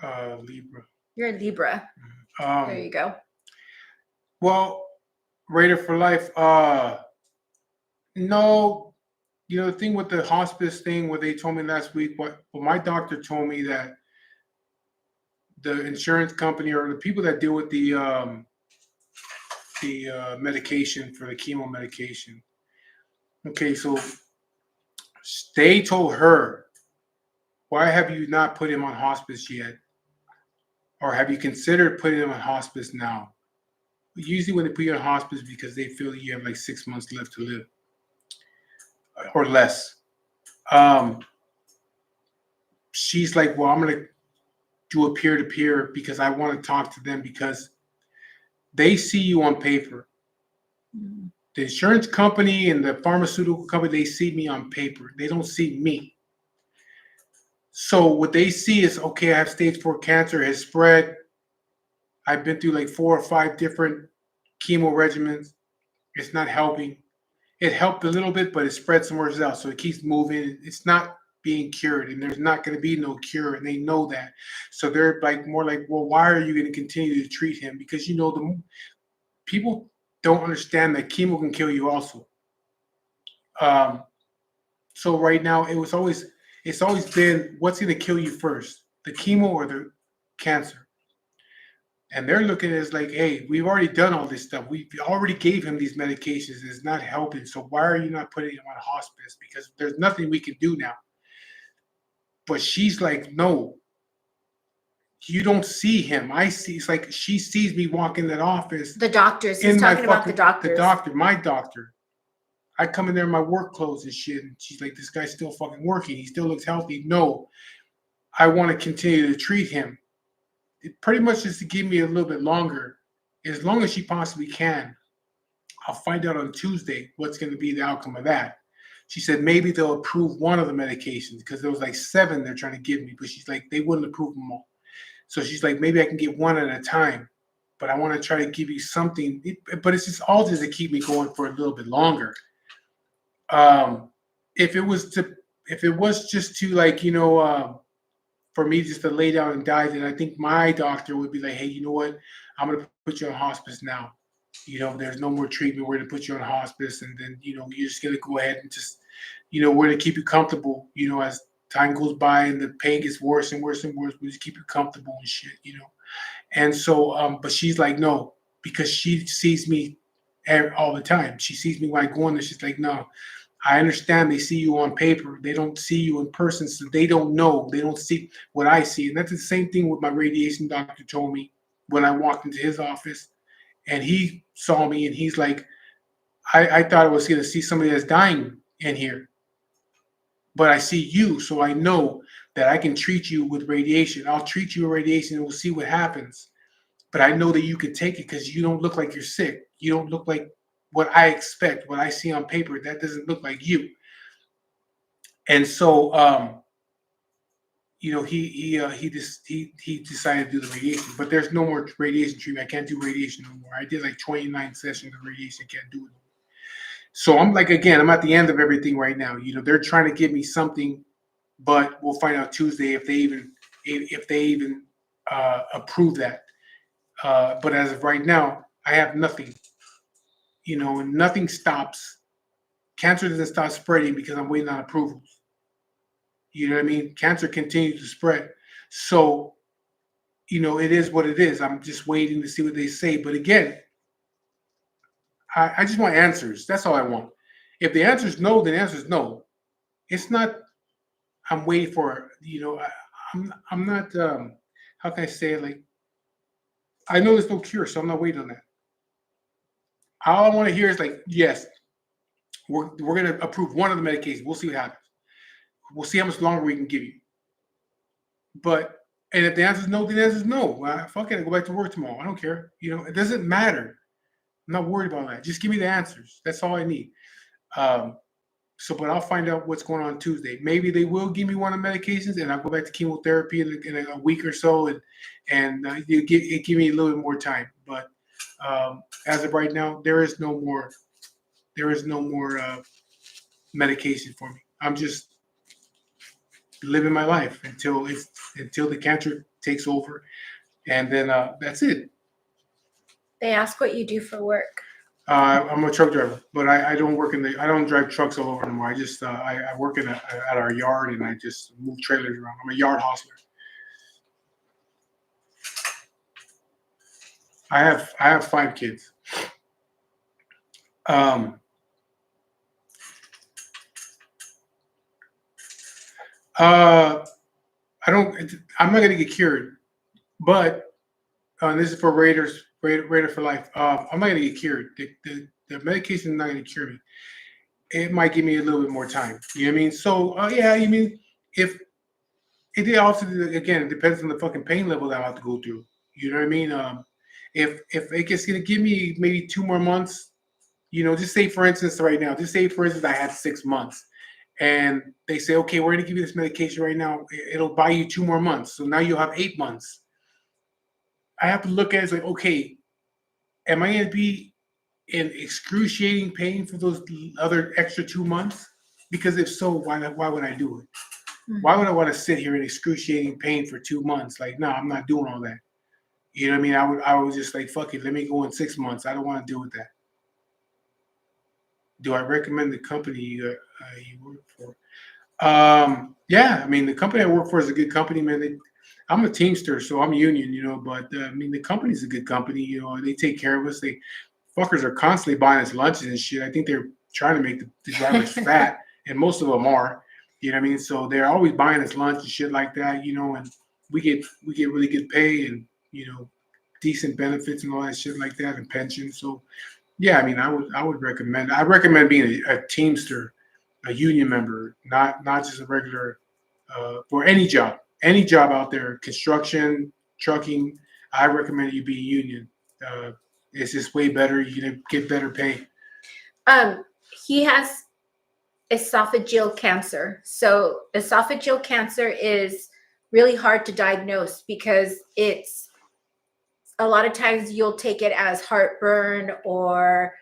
Libra. You're a Libra. There Um, you go. well, Raider for life. No, the thing with the hospice thing, what they told me last week, what my doctor told me that the insurance company or the people that deal with the medication for the chemo medication. Okay, so they told her, why have you not put him on hospice yet? Or have you considered putting him on hospice now? Usually when they put you on hospice because they feel that you have like 6 months left to live or less. Um, she's like, well, I'm going to do a peer-to-peer because I want to talk to them because they see you on paper. Mhm. The insurance company and the pharmaceutical company, they see me on paper. They don't see me. So what they see is, okay, I have stage 4 cancer, it has spread. I've been through like 4 or 5 different chemo regimens. It's not helping. It helped a little bit, but it spread somewhere else. So it keeps moving. It's not being cured, and there's not going to be no cure, and they know that. So they're like more like, well, why are you going to continue to treat him? Because the people don't understand that chemo can kill you also. Um, so right now, it's always been what's going to kill you first, the chemo or the cancer. And they're looking at it as like, hey, we've already done all this stuff. We already gave him these medications. It's not helping. So why are you not putting him on hospice? Because there's nothing we can do now. But she's like, no, you don't see him. I see. It's like she sees me walk in that office The doctors. He's in my talking about the fucking the doctors. doctor, my doctor. I come in there in my work clothes and shit, and she's like, this guy's still fucking working. He still looks healthy. No, I want to continue to treat him. It pretty much just to give me a little bit longer, as long as she possibly can. I'll find out on Tuesday what's going to be the outcome of that. She said maybe they'll approve one of the medications because there was like 7 they're trying to give me, but she's like, they wouldn't approve them all. So she's like, maybe I can get one at a time, but I want to try to give you something. But it's just all just to keep me going for a little bit longer. Um, if it was just to like, for me just to lay down and die, then I think my doctor would be like, hey, you know what? I'm going to put you on hospice now. There's no more treatment. We're going to put you on hospice. And then, you're just going to go ahead and just, we're going to keep you comfortable, as time goes by and the pain gets worse and worse and worse. We just keep you comfortable and shit. And so, but she's like, no, because she sees me all the time. She sees me when I go in there. She's like, no, I understand they see you on paper. They don't see you in person. So they don't know. They don't see what I see. And that's the same thing with my radiation doctor told me when I walked into his office and he saw me and he's like, I thought I was going to see somebody that's dying in here, but I see you. So I know that I can treat you with radiation. I'll treat you with radiation and we'll see what happens. But I know that you can take it because you don't look like you're sick. You don't look like what I expect, what I see on paper. That doesn't look like you. And so, he decided to do the radiation, but there's no more radiation treatment. I can't do radiation no more. I did like 29 sessions of radiation. I can't do it. So I'm like, again, I'm at the end of everything right now. They're trying to give me something, but we'll find out Tuesday if they even approve that. But as of right now, I have nothing. And nothing stops. Cancer doesn't stop spreading because I'm waiting on approvals. You know what I mean? Cancer continues to spread. So, it is what it is. I'm just waiting to see what they say. But again, I just want answers. That's all I want. If the answer is no, then the answer is no. It's not, I'm waiting for, I'm not, how can I say it? Like, I know there's no cure, so I'm not waiting on that. All I want to hear is like, yes, we're going to approve one of the medications. We'll see what happens. We'll see how much longer we can give you. And if the answer is no, then the answer is no. Well, fuck it, I go back to work tomorrow. I don't care. It doesn't matter. I'm not worried about that. Just give me the answers. That's all I need. But I'll find out what's going on Tuesday. Maybe they will give me one of the medications, and I'll go back to chemotherapy in a week or so, and give me a little bit more time. But as of right now, there is no more there is no more medication for me. I'm just living my life until the cancer takes over, and then that's it. They ask what you do for work. I'm a truck driver, but I don't work I don't drive trucks all over anymore. I just I work at our yard, and I just move trailers around. I'm a yard hostler. I have 5 kids. Um, uh, I'm not gonna get cured, but this is for Raider for life. I'm not gonna get cured. The medication is not gonna cure me. It might give me a little bit more time. You know what I mean? So yeah, you mean if it also again it depends on the fucking pain level that I have to go through. You know what I mean? If it's gonna give me maybe 2 more months, just say for instance right now, just say for instance I had 6 months, and they say okay, we're gonna give you this medication right now. It'll buy you 2 more months, so now you'll have 8 months. I have to look at it as like okay, am I gonna be in excruciating pain for those other extra 2 months? Because if so, why would I do it? Why would I want to sit here in excruciating pain for 2 months? Like, no, I'm not doing all that. You know what I mean? I would just like, fuck it, let me go in 6 months. I don't want to deal with that. Do I recommend the company you work for? Yeah, I mean, the company I work for is a good company, man. I'm a Teamster, so I'm union, but I mean, the company's a good company. They take care of us. They fuckers are constantly buying us lunches and shit. I think they're trying to make the drivers fat, and most of them are. You know what I mean? So they're always buying us lunch and shit like that, and we get really good pay and decent benefits and all that shit like that and pension. So yeah, I mean, I would recommend being a Teamster, a union member, not just a regular for any job out there, construction, trucking. I recommend you be union. It's just way better. You're gonna get better pay. He has esophageal cancer. So esophageal cancer is really hard to diagnose because it's a lot of times you'll take it as heartburn or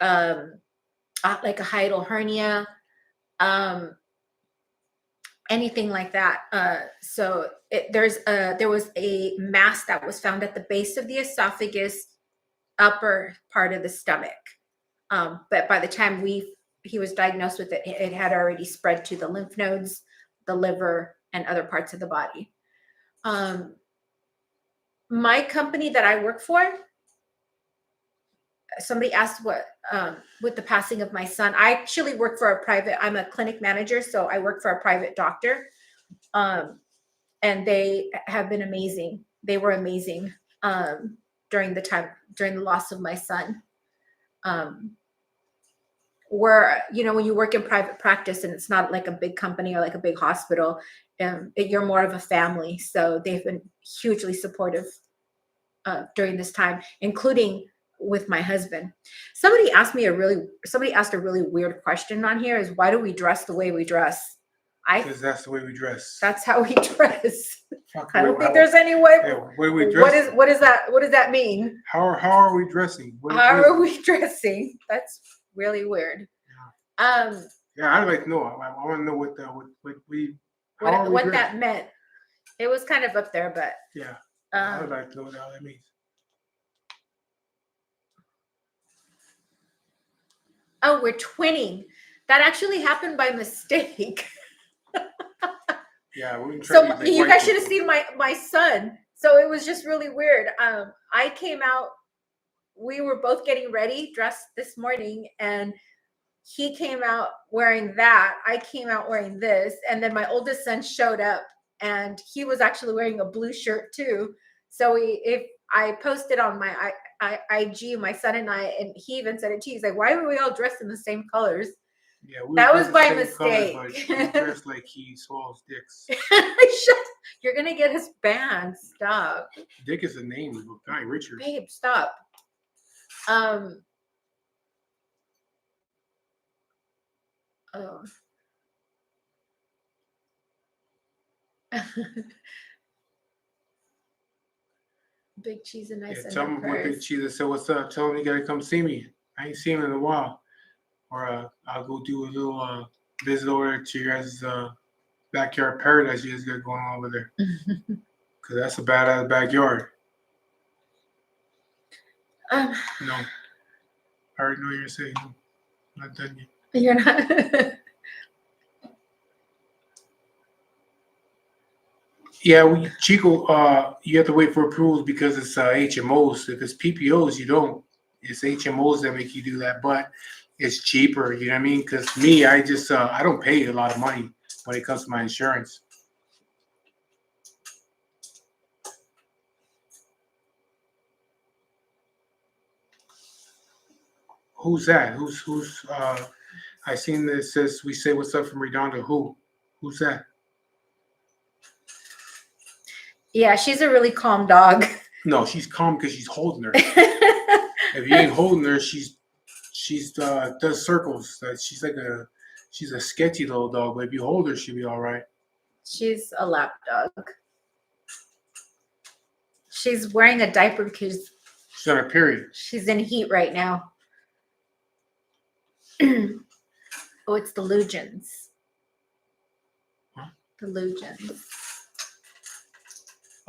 like a hiatal hernia, anything like that. So there was a mass that was found at the base of the esophagus, upper part of the stomach. But by the time he was diagnosed with it, it had already spread to the lymph nodes, the liver, and other parts of the body. My company that I work for, somebody asked what, with the passing of my son, I actually work for I'm a clinic manager, so I work for a private doctor. And they have been amazing. They were amazing during the loss of my son. Where, when you work in private practice and it's not like a big company or like a big hospital, you're more of a family. So they've been hugely supportive during this time, including with my husband. Somebody asked a really weird question on here is why do we dress the way we dress? Because that's the way we dress. That's how we dress. I don't think there's any way. Yeah, what we dress? What is that? What does that mean? How are we dressing? How are we dressing? That's really weird. Yeah, I'd like to know. I want to know what that meant. It was kind of up there, but yeah, I'd like to know what that means. Oh, we're twinning. That actually happened by mistake. Yeah, so you guys should have seen my son. So it was just really weird. I came out. We were both getting ready, dressed this morning, and he came out wearing that. I came out wearing this, and then my oldest son showed up, and he was actually wearing a blue shirt too. So if I posted on my IG, my son and I, and he even said it too. He's like, "Why were we all dressed in the same colors?" Yeah, that was by mistake. Color, but he dressed like he swallows dicks. You're gonna get us banned. Stop. Dick is the name of a guy, Richard. Babe, stop. Oh. Big Cheese and nice. Yeah, tell him what Big Cheese said. What's up? Tell him you gotta come see me. I ain't seen him in a while. or I'll go do a little visit over to your guys' backyard paradise you guys got going on over there. Because that's a badass backyard. Um, No, I already know you're saying. Not done yet. you're not. Yeah, Chico, you have to wait for approvals because it's HMOs. If it's PPOs, you don't. It's HMOs that make you do that, but it's cheaper. You know what I mean? Because me, I just I don't pay a lot of money when it comes to my insurance. Who's that? Who's? I seen that it says we say what's up from Redondo. Who's that? Yeah, she's a really calm dog. No, she's calm because she's holding her. If you ain't holding her, she's does circles. She's a sketchy little dog. But if you hold her, she'll be all right. She's a lap dog. She's wearing a diaper because She's on her period. she's in heat right now. Oh, it's the Lugins. Huh? The Lugins.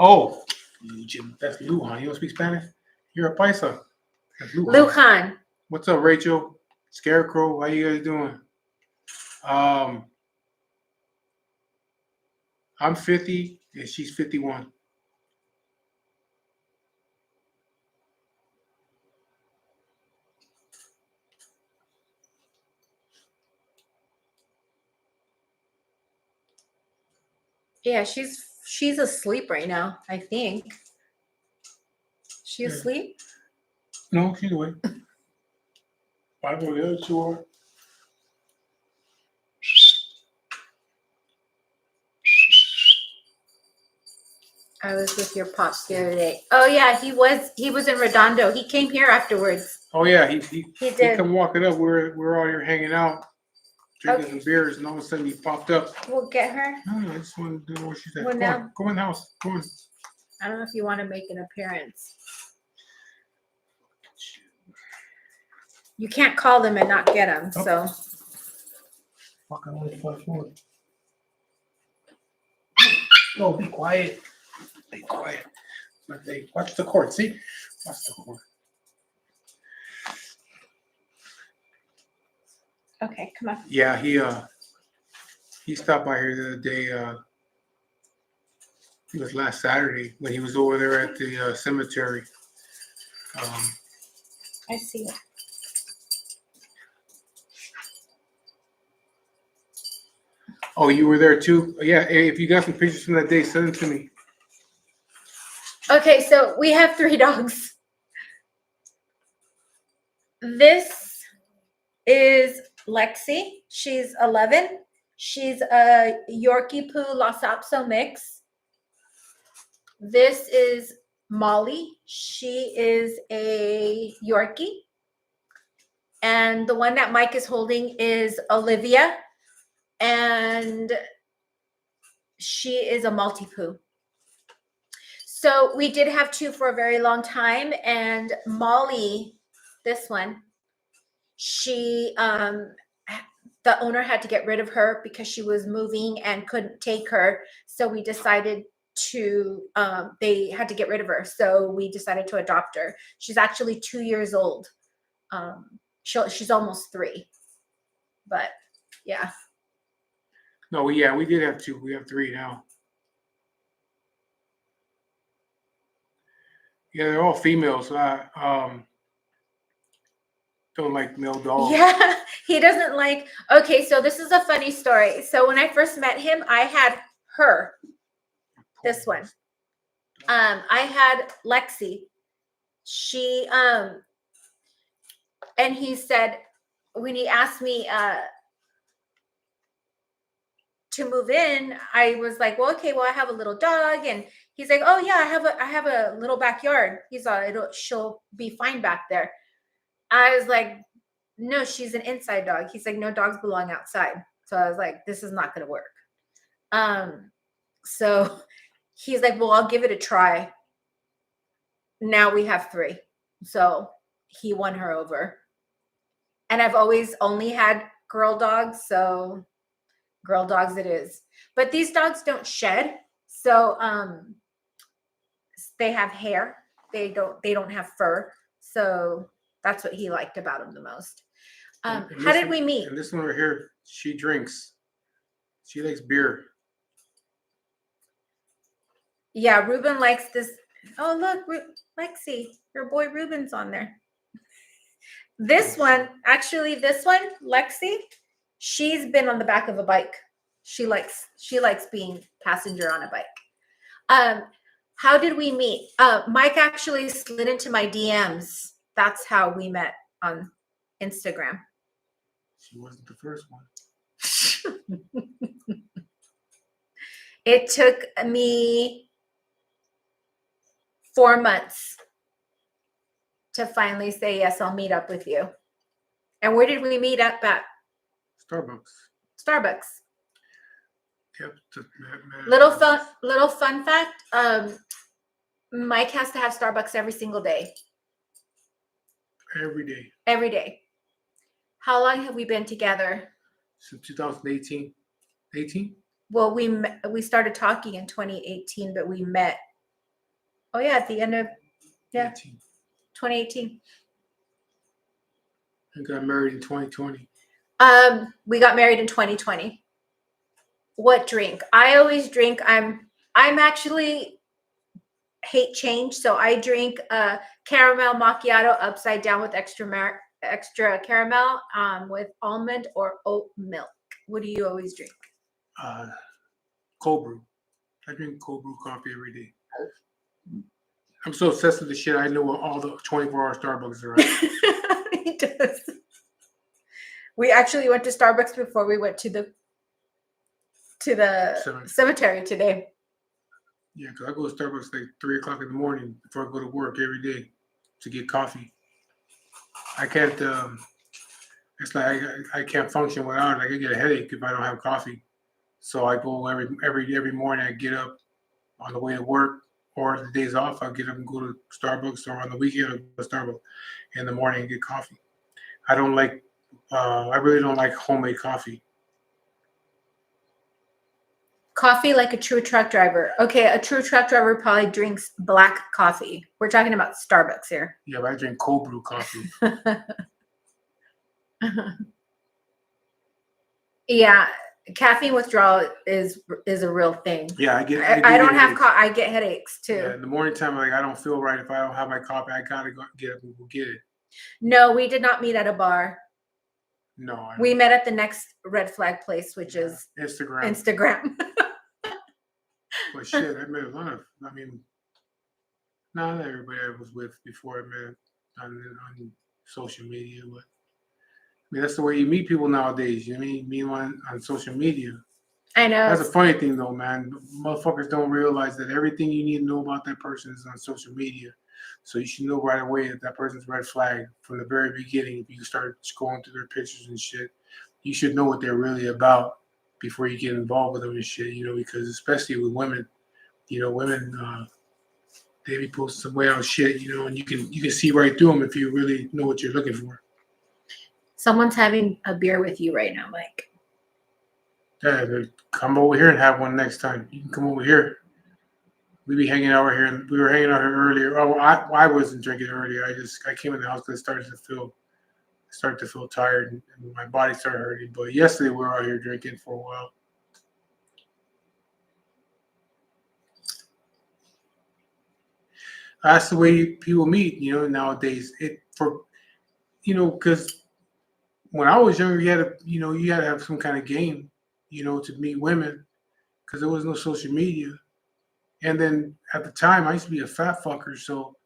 Oh, that's Lujan. You don't speak Spanish? You're a paisa. That's Lujan. Lujan. What's up, Rachel? Scarecrow, how you guys doing? I'm 50 and she's 51. Yeah, she's asleep right now, I think. She Yeah. asleep? No, she's awake. I know the other two are. I was with your pops the other day. Oh yeah, he was in Redondo. He came here afterwards. Oh yeah, He he did. come walking up. We're all here hanging out, drinking some beers, and all of a sudden he popped up. We'll get her. No, I just wanted to know where she's at. Well, Go now- on, go in the house. Go on. I don't know if you want to make an appearance. You can't call them and not get them. So Fucking only 5'4". No, be quiet. Be quiet. Watch the court. See, watch the court. okay, come on. Yeah, he stopped by here the other day. It was last Saturday when he was over there at the cemetery. I see it. Oh, you were there too? Yeah. Hey, if you got some pictures from that day, send them to me. Okay, so we have 3 dogs. This is Lexi. She's 11. She's a Yorkie Poo Lhasa Apso mix. This is Molly. She is a Yorkie. And the one that Mike is holding is Olivia. And she is a Maltipoo. So we did have 2 for a very long time. And Molly, this one, she the owner had to get rid of her because she was moving and couldn't take her. So we decided to they had to get rid of her. So we decided to adopt her. She's actually 2 years old. She's almost 3. But yeah. No, we did have 2. We have 3 now. Yeah, they're all females. Don't like male dogs. Yeah, he doesn't like. Okay, so this is a funny story. So when I first met him, I had her. This one. I had Lexi. She and he said when he asked me to move in, I was like, well, okay, well, I have a little dog, and he's like, oh yeah, I have a little backyard. He's she'll be fine back there. I was like, no, she's an inside dog. He's like, no, dogs belong outside. So I was like, this is not going to work. So he's like, well, I'll give it a try. Now we have 3. So he won her over. And I've always only had girl dogs, so girl dogs it is. But these dogs don't shed, so they have hair. They don't have fur. So that's what he liked about them the most. And How this did we meet? And this one right here, she drinks. She likes beer. Yeah, Ruben likes this. Oh, look, Lexi, your boy Ruben's on there. This one, actually, Lexi, she's been on the back of a bike. She likes being passenger on a bike. How did we meet? Mike actually slid into my DMs. That's how we met on Instagram. She wasn't the first one. It took me 4 months to finally say, yes, I'll meet up with you. And where did we meet up at? Starbucks. Starbucks. Yep. Little fun fact. Mike has to have Starbucks every single day. Every day. Every day. How long have we been together? Since 2018. 18? Well, we started talking in 2018, but we met. Oh yeah, at the end of 18. 2018. And got married in 2020. We got married in 2020. What drink? I always drink. I'm actually hate change, so I drink caramel macchiato upside down with extra caramel with almond or oat milk. What do you always drink? Cold brew. I drink cold brew coffee every day. I'm so obsessed with the shit. I know what all the 24-hour Starbucks are at. He does. We actually went to Starbucks before we went to the cemetery today. Yeah, because I go to Starbucks like 3 o'clock in the morning before I go to work every day to get coffee. I can't. It's like I can't function without it. Like I get a headache if I don't have coffee. So I go every morning. I get up on the way to work, or the days off. I get up and go to Starbucks, or on the weekend I go to Starbucks in the morning and get coffee. I don't like. I really don't like homemade coffee. Coffee like a true truck driver. Okay, a true truck driver probably drinks black coffee. We're talking about Starbucks here. Yeah, but I drink cold brew coffee. Yeah, caffeine withdrawal is a real thing. Yeah, I don't have I get headaches too. Yeah, in the morning time, like I don't feel right if I don't have my coffee. I gotta get up and go get it. No, we did not meet at a bar. No, we met at the next red flag place, which is Instagram. But shit, I met a lot of. I mean, not everybody I was with before I met on social media, but I mean that's the way you meet people nowadays. You meet on social media. I know. That's a funny thing though, man. Motherfuckers don't realize that everything you need to know about that person is on social media. So you should know right away that person's red flag from the very beginning. If you start scrolling through their pictures and shit, you should know what they're really about before you get involved with them and shit. Because especially with women, women they be posting some way out shit, and you can see right through them if you really know what you're looking for. Someone's having a beer with you right now, Mike. Yeah, come over here and have one next time. You can come over here. We be hanging out here. We were hanging out here earlier. Oh, I wasn't drinking earlier. I came in the house because I started to feel tired and my body started hurting. But yesterday we were out here drinking for a while. That's the way people meet, nowadays. Because when I was younger, you had to have some kind of game, to meet women, because there was no social media. And then at the time, I used to be a fat fucker, so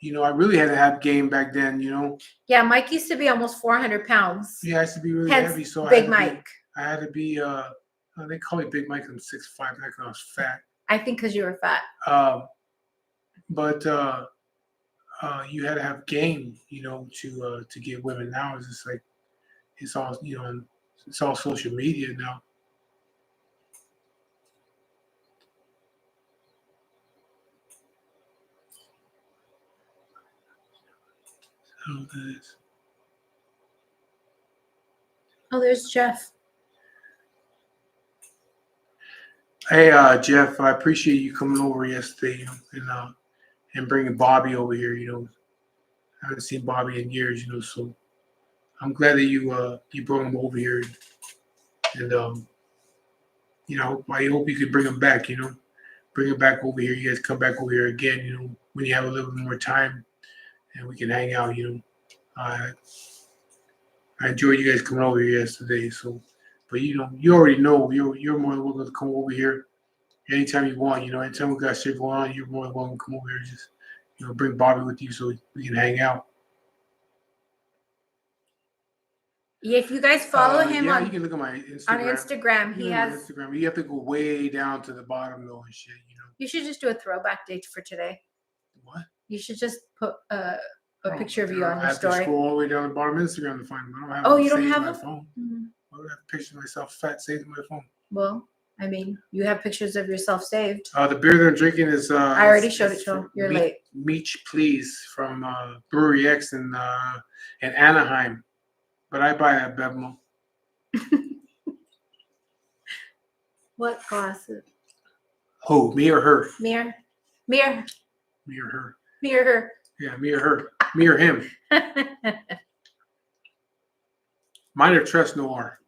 I really had to have game back then. Yeah, Mike used to be almost 400 pounds. Yeah, I used to be really heavy, so Big Mike. I had to be. They call me Big Mike. I'm 6'5", because I was fat. I think because you were fat. But you had to have game, to get women. Now it's just like it's all social media now. So that is. Oh, there's Jeff. Hey, Jeff, I appreciate you coming over yesterday, and bringing Bobby over here. I haven't seen Bobby in years, so I'm glad that you brought him over here, and I hope you could bring him back. Bring him back over here. You guys come back over here again. When you have a little bit more time, and we can hang out. I I enjoyed you guys coming over here yesterday. So, but you already know you're more than welcome to come over here anytime you want. Anytime we got shit going on, you're more than welcome to come over here. Just bring Bobby with you so we can hang out. If you guys follow him you on can look at my Instagram. Instagram, he You has. look at my Instagram. You have to go way down to the bottom though and shit. You should just do a throwback date for today. What? You should just put a picture of you on I your have story. to scroll all the way down the bottom of Instagram to find them. I don't have Oh, them you don't saved have to my them? phone. Mm. I would have pictures of myself fat saved in my phone. Well, I mean, you have pictures of yourself saved. The beer that I'm drinking is. I already showed it to him. You're late. Meech Please from Brewery X in Anaheim, but I buy at Bevmo. What glasses? Who? Me or her? Mirror. Me or her? Mirror. Yeah, me or her. Me or him. Mine are Trust Noir.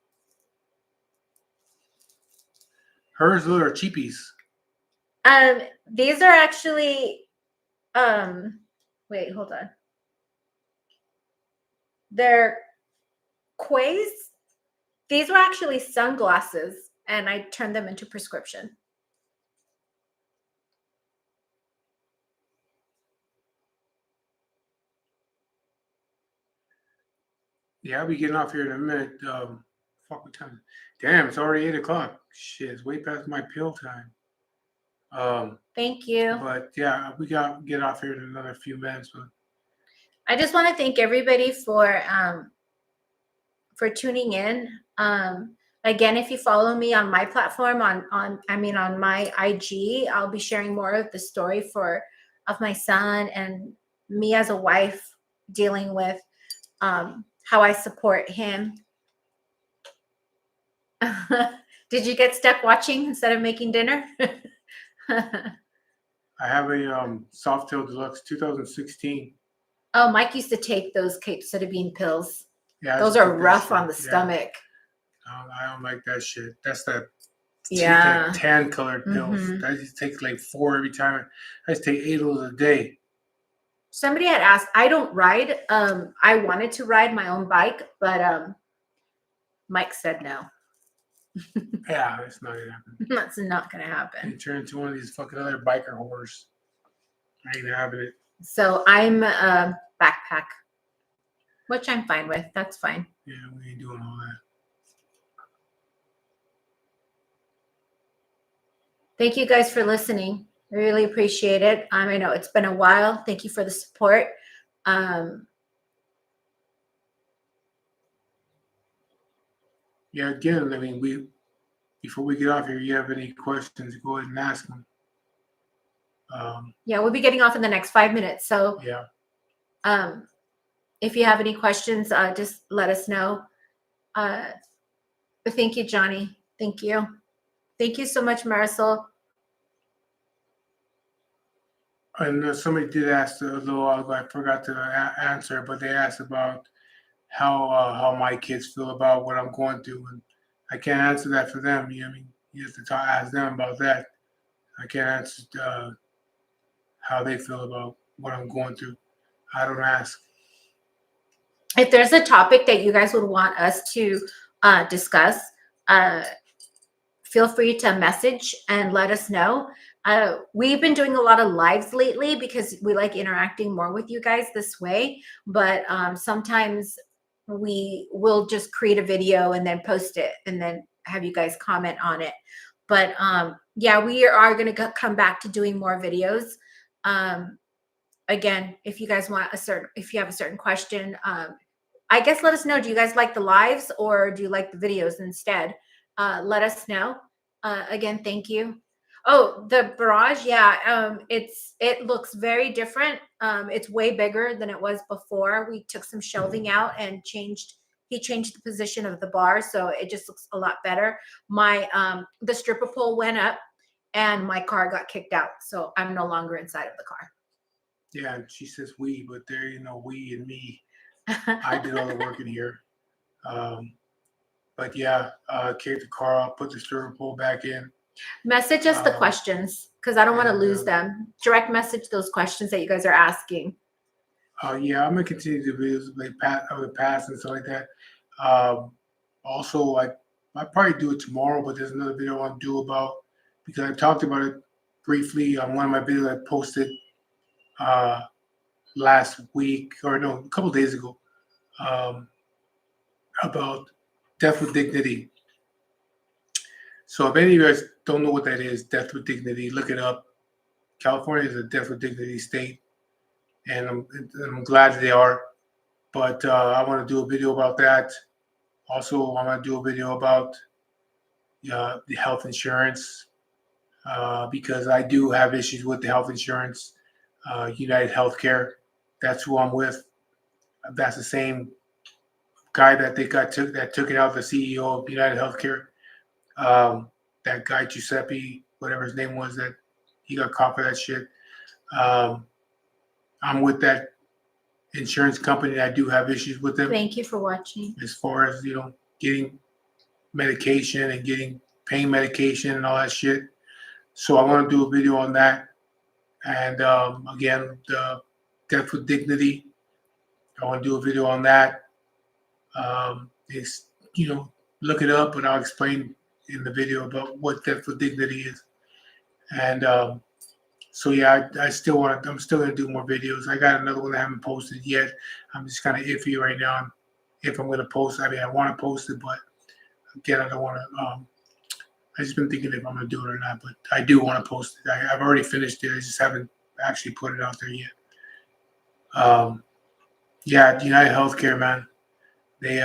Hers are cheapies. These are actually wait, hold on. They're Quays. These were actually sunglasses, and I turned them into prescription. Yeah, I'll be getting off here in a minute. Fuck what time? Damn, it's already 8:00. Shit, it's way past my pill time. Thank you. But yeah, we got to get off here in another few minutes. But I just want to thank everybody for tuning in. Again, if you follow me on my platform, on my IG, I'll be sharing more of the story of my son and me as a wife dealing with how I support him. Did you get stuck watching instead of making dinner? I have a Softail Deluxe 2016. Oh, Mike used to take those capecitabine pills. Yeah, those are rough on the stomach. I don't like that shit. That's that tan colored pills. Mm-hmm. I just take like 4 every time. I just take 8 of those a day. Somebody had asked, I don't ride. I wanted to ride my own bike, but Mike said no. Yeah, that's not gonna happen. That's not gonna happen. You turn into one of these fucking other biker whores. I ain't having it. So I'm a backpack, which I'm fine with. That's fine. Yeah, we ain't doing all that. Thank you guys for listening. I really appreciate it. I know it's been a while. Thank you for the support. Yeah, again, I mean, before we get off here, you have any questions, go ahead and ask them. Yeah, we'll be getting off in the next 5 minutes. So yeah. If you have any questions, just let us know. But thank you, Johnny. Thank you. Thank you so much, Marisol. And somebody did ask a little while ago, I forgot to answer, but they asked about how my kids feel about what I'm going through, and I can't answer that for them. You have to ask them about that. I can't answer how they feel about what I'm going through. I don't ask. If there's a topic that you guys would want us to discuss, feel free to message and let us know. We've been doing a lot of lives lately because we like interacting more with you guys this way. But sometimes we will just create a video and then post it and then have you guys comment on it. But yeah, we are going to come back to doing more videos. Again, if you guys want if you have a certain question, I guess let us know. Do you guys like the lives or do you like the videos instead? Let us know. Again, thank you. Oh, the barrage. Yeah. It looks very different. It's way bigger than it was before. We took some shelving out and changed He changed the position of the bar, so it just looks a lot better. My the stripper pole went up, and my car got kicked out, so I'm no longer inside of the car. Yeah, and she says we, but there you know we and me. I did all the work in here. But yeah, kicked the car out, put the stripper pole back in. Message us the Um, questions because I don't want to and, lose them. Direct message those questions that you guys are asking. Yeah, I'm gonna continue to do videos like of the past and stuff like that. Um, Also, like I probably do it tomorrow, but there's another video I want to do about because I talked about it briefly on one of my videos I posted uh, last week or no, a couple days ago um, about death with dignity. So if any of you guys don't know what that is, death with dignity, look it up. California is a death with dignity state, and I'm glad they are. But I want to do a video about that. Also, I'm going to do a video about the health insurance because I do have issues with the health insurance. United Healthcare, that's who I'm with. That's the same guy that took it out, the CEO of United Healthcare. That guy Giuseppe, whatever his name was, that he got caught for that shit. I'm with that insurance company. I do have issues with them Thank you for watching. as far as getting medication and getting pain medication and all that shit. So I want to do a video on that. And again, the death with dignity. I want to do a video on that. It's look it up, and I'll explain in the video about what death with dignity is. And so yeah, I still want to. I'm still gonna do more videos. I got another one I haven't posted yet. I'm just kind of iffy right now if I'm gonna post. I mean, I want to post it, but again, I don't want to. I just been thinking if I'm gonna do it or not, but I do want to post it. I've already finished it. I just haven't actually put it out there yet. Yeah, United Healthcare, man. They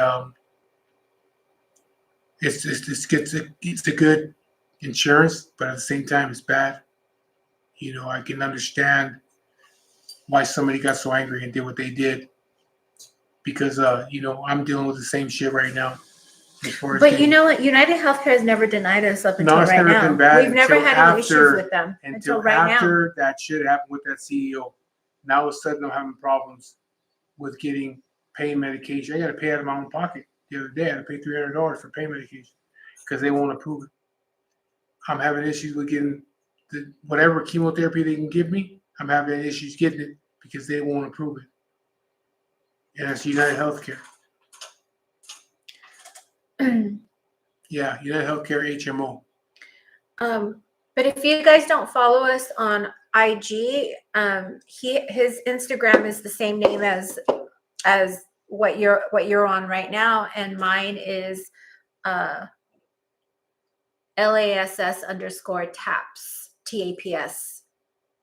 it's a good insurance, but at the same time, it's bad. I can understand why somebody got so angry and did what they did because I'm dealing with the same shit right now. But you know what? United Healthcare has never denied us up until No, it's right never now. been bad We've never until had any issues after- with them until Until right now. after that shit happened with that CEO. Now all of a sudden I'm having problems with getting pain medication. I got to pay out of my own pocket. The other day I had to pay $300 for pain medication because they won't approve it. I'm having issues with getting whatever chemotherapy they can give me. I'm having issues getting it because they won't approve it. And that's United Healthcare. Yeah, United Healthcare HMO. But if you guys don't follow us on IG, his Instagram is the same name as what you're on right now, and mine is LASS_TAPS TAPS,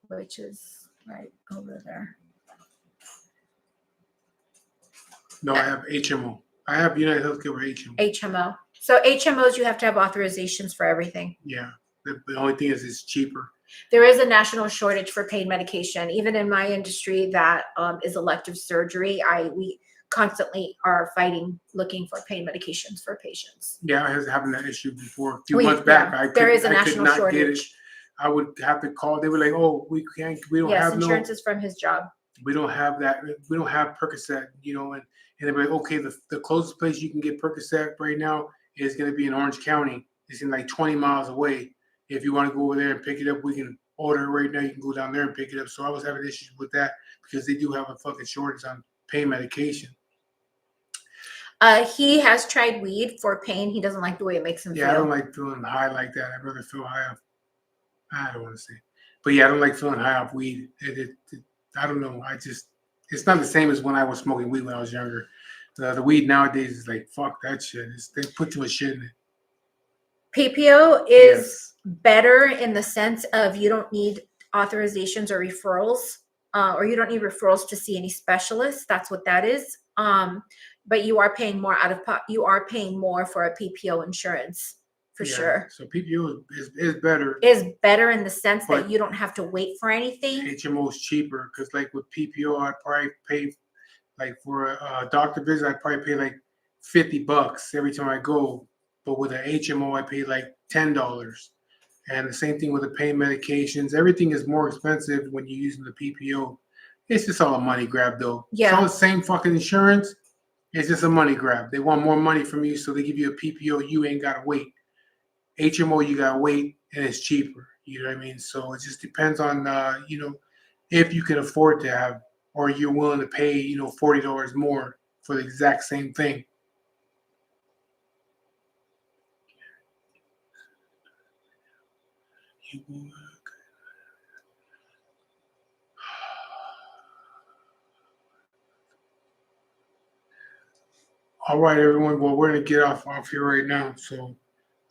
which is right over there. No, I have HMO. I have United Healthcare with HMO. HMO. So HMOs, you have to have authorizations for everything. Yeah. The only thing is it's cheaper. There is a national shortage for pain medication. Even in my industry, that is elective surgery. We constantly are fighting, looking for pain medications for patients. Yeah, I was having that issue before. A few months back, there is a I could national not shortage. get it. I would have to call. They were like, "Oh, we don't Yes, have insurance is from his job. we don't have that. We don't have Percocet, and they're like, okay, the closest place you can get Percocet right now is going to be in Orange County. It's in like 20 miles away. If you want to go over there and pick it up, we can order it right now. You can go down there and pick it up." So I was having issues with that because they do have a fucking shortage on pain medication. He has tried weed for pain. He doesn't like the way it makes him feel. Yeah, I don't like feeling high like that. I'd rather feel high off. I don't want to say, but yeah, I don't like feeling high off weed. I don't know. It's not the same as when I was smoking weed when I was younger. The weed nowadays is like, fuck that shit. They put too much shit in it. PPO is better in the sense of you don't need authorizations or referrals, or you don't need referrals to see any specialists. That's what that is. But you are paying more you are paying more for a PPO insurance for sure. So PPO is better. Is better in the sense But that you don't have to wait for anything. HMO is cheaper because like with PPO, I'd probably pay like for a doctor visit, I'd probably pay like $50 every time I go, but with an HMO I pay like $10. And the same thing with the pain medications. Everything is more expensive when you're using the PPO. It's just all a money grab, though. It's Yeah. all the same fucking insurance. It's just a money grab. They want more money from you, so they give you a PPO. You ain't gotta wait. HMO, you gotta wait, and it's cheaper. You know what I mean? So it just depends on if you can afford to have, or you're willing to pay $40 more for the exact same thing. All right, everyone. Well, we're gonna get off here right now. So,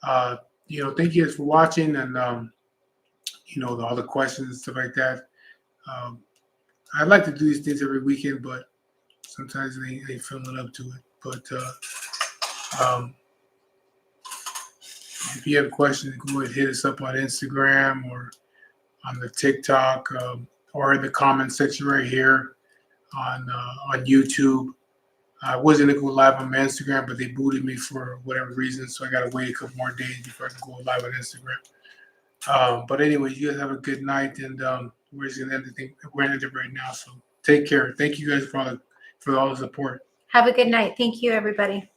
thank you guys for watching, and all the questions and stuff like that. Um, I'd like to do these things every weekend, but sometimes they filling up to it. But if you have questions, go ahead and hit us up on Instagram or on the TikTok, or in the comment section right here on YouTube. I wasn't gonna go live on my Instagram, but they booted me for whatever reason, so I gotta wait a couple more days before I can go live on Instagram. But anyway, you guys have a good night, and we're just gonna end the thing. We're gonna end it right now. So take care. Thank you guys for all the support. Have a good night. Thank you, everybody.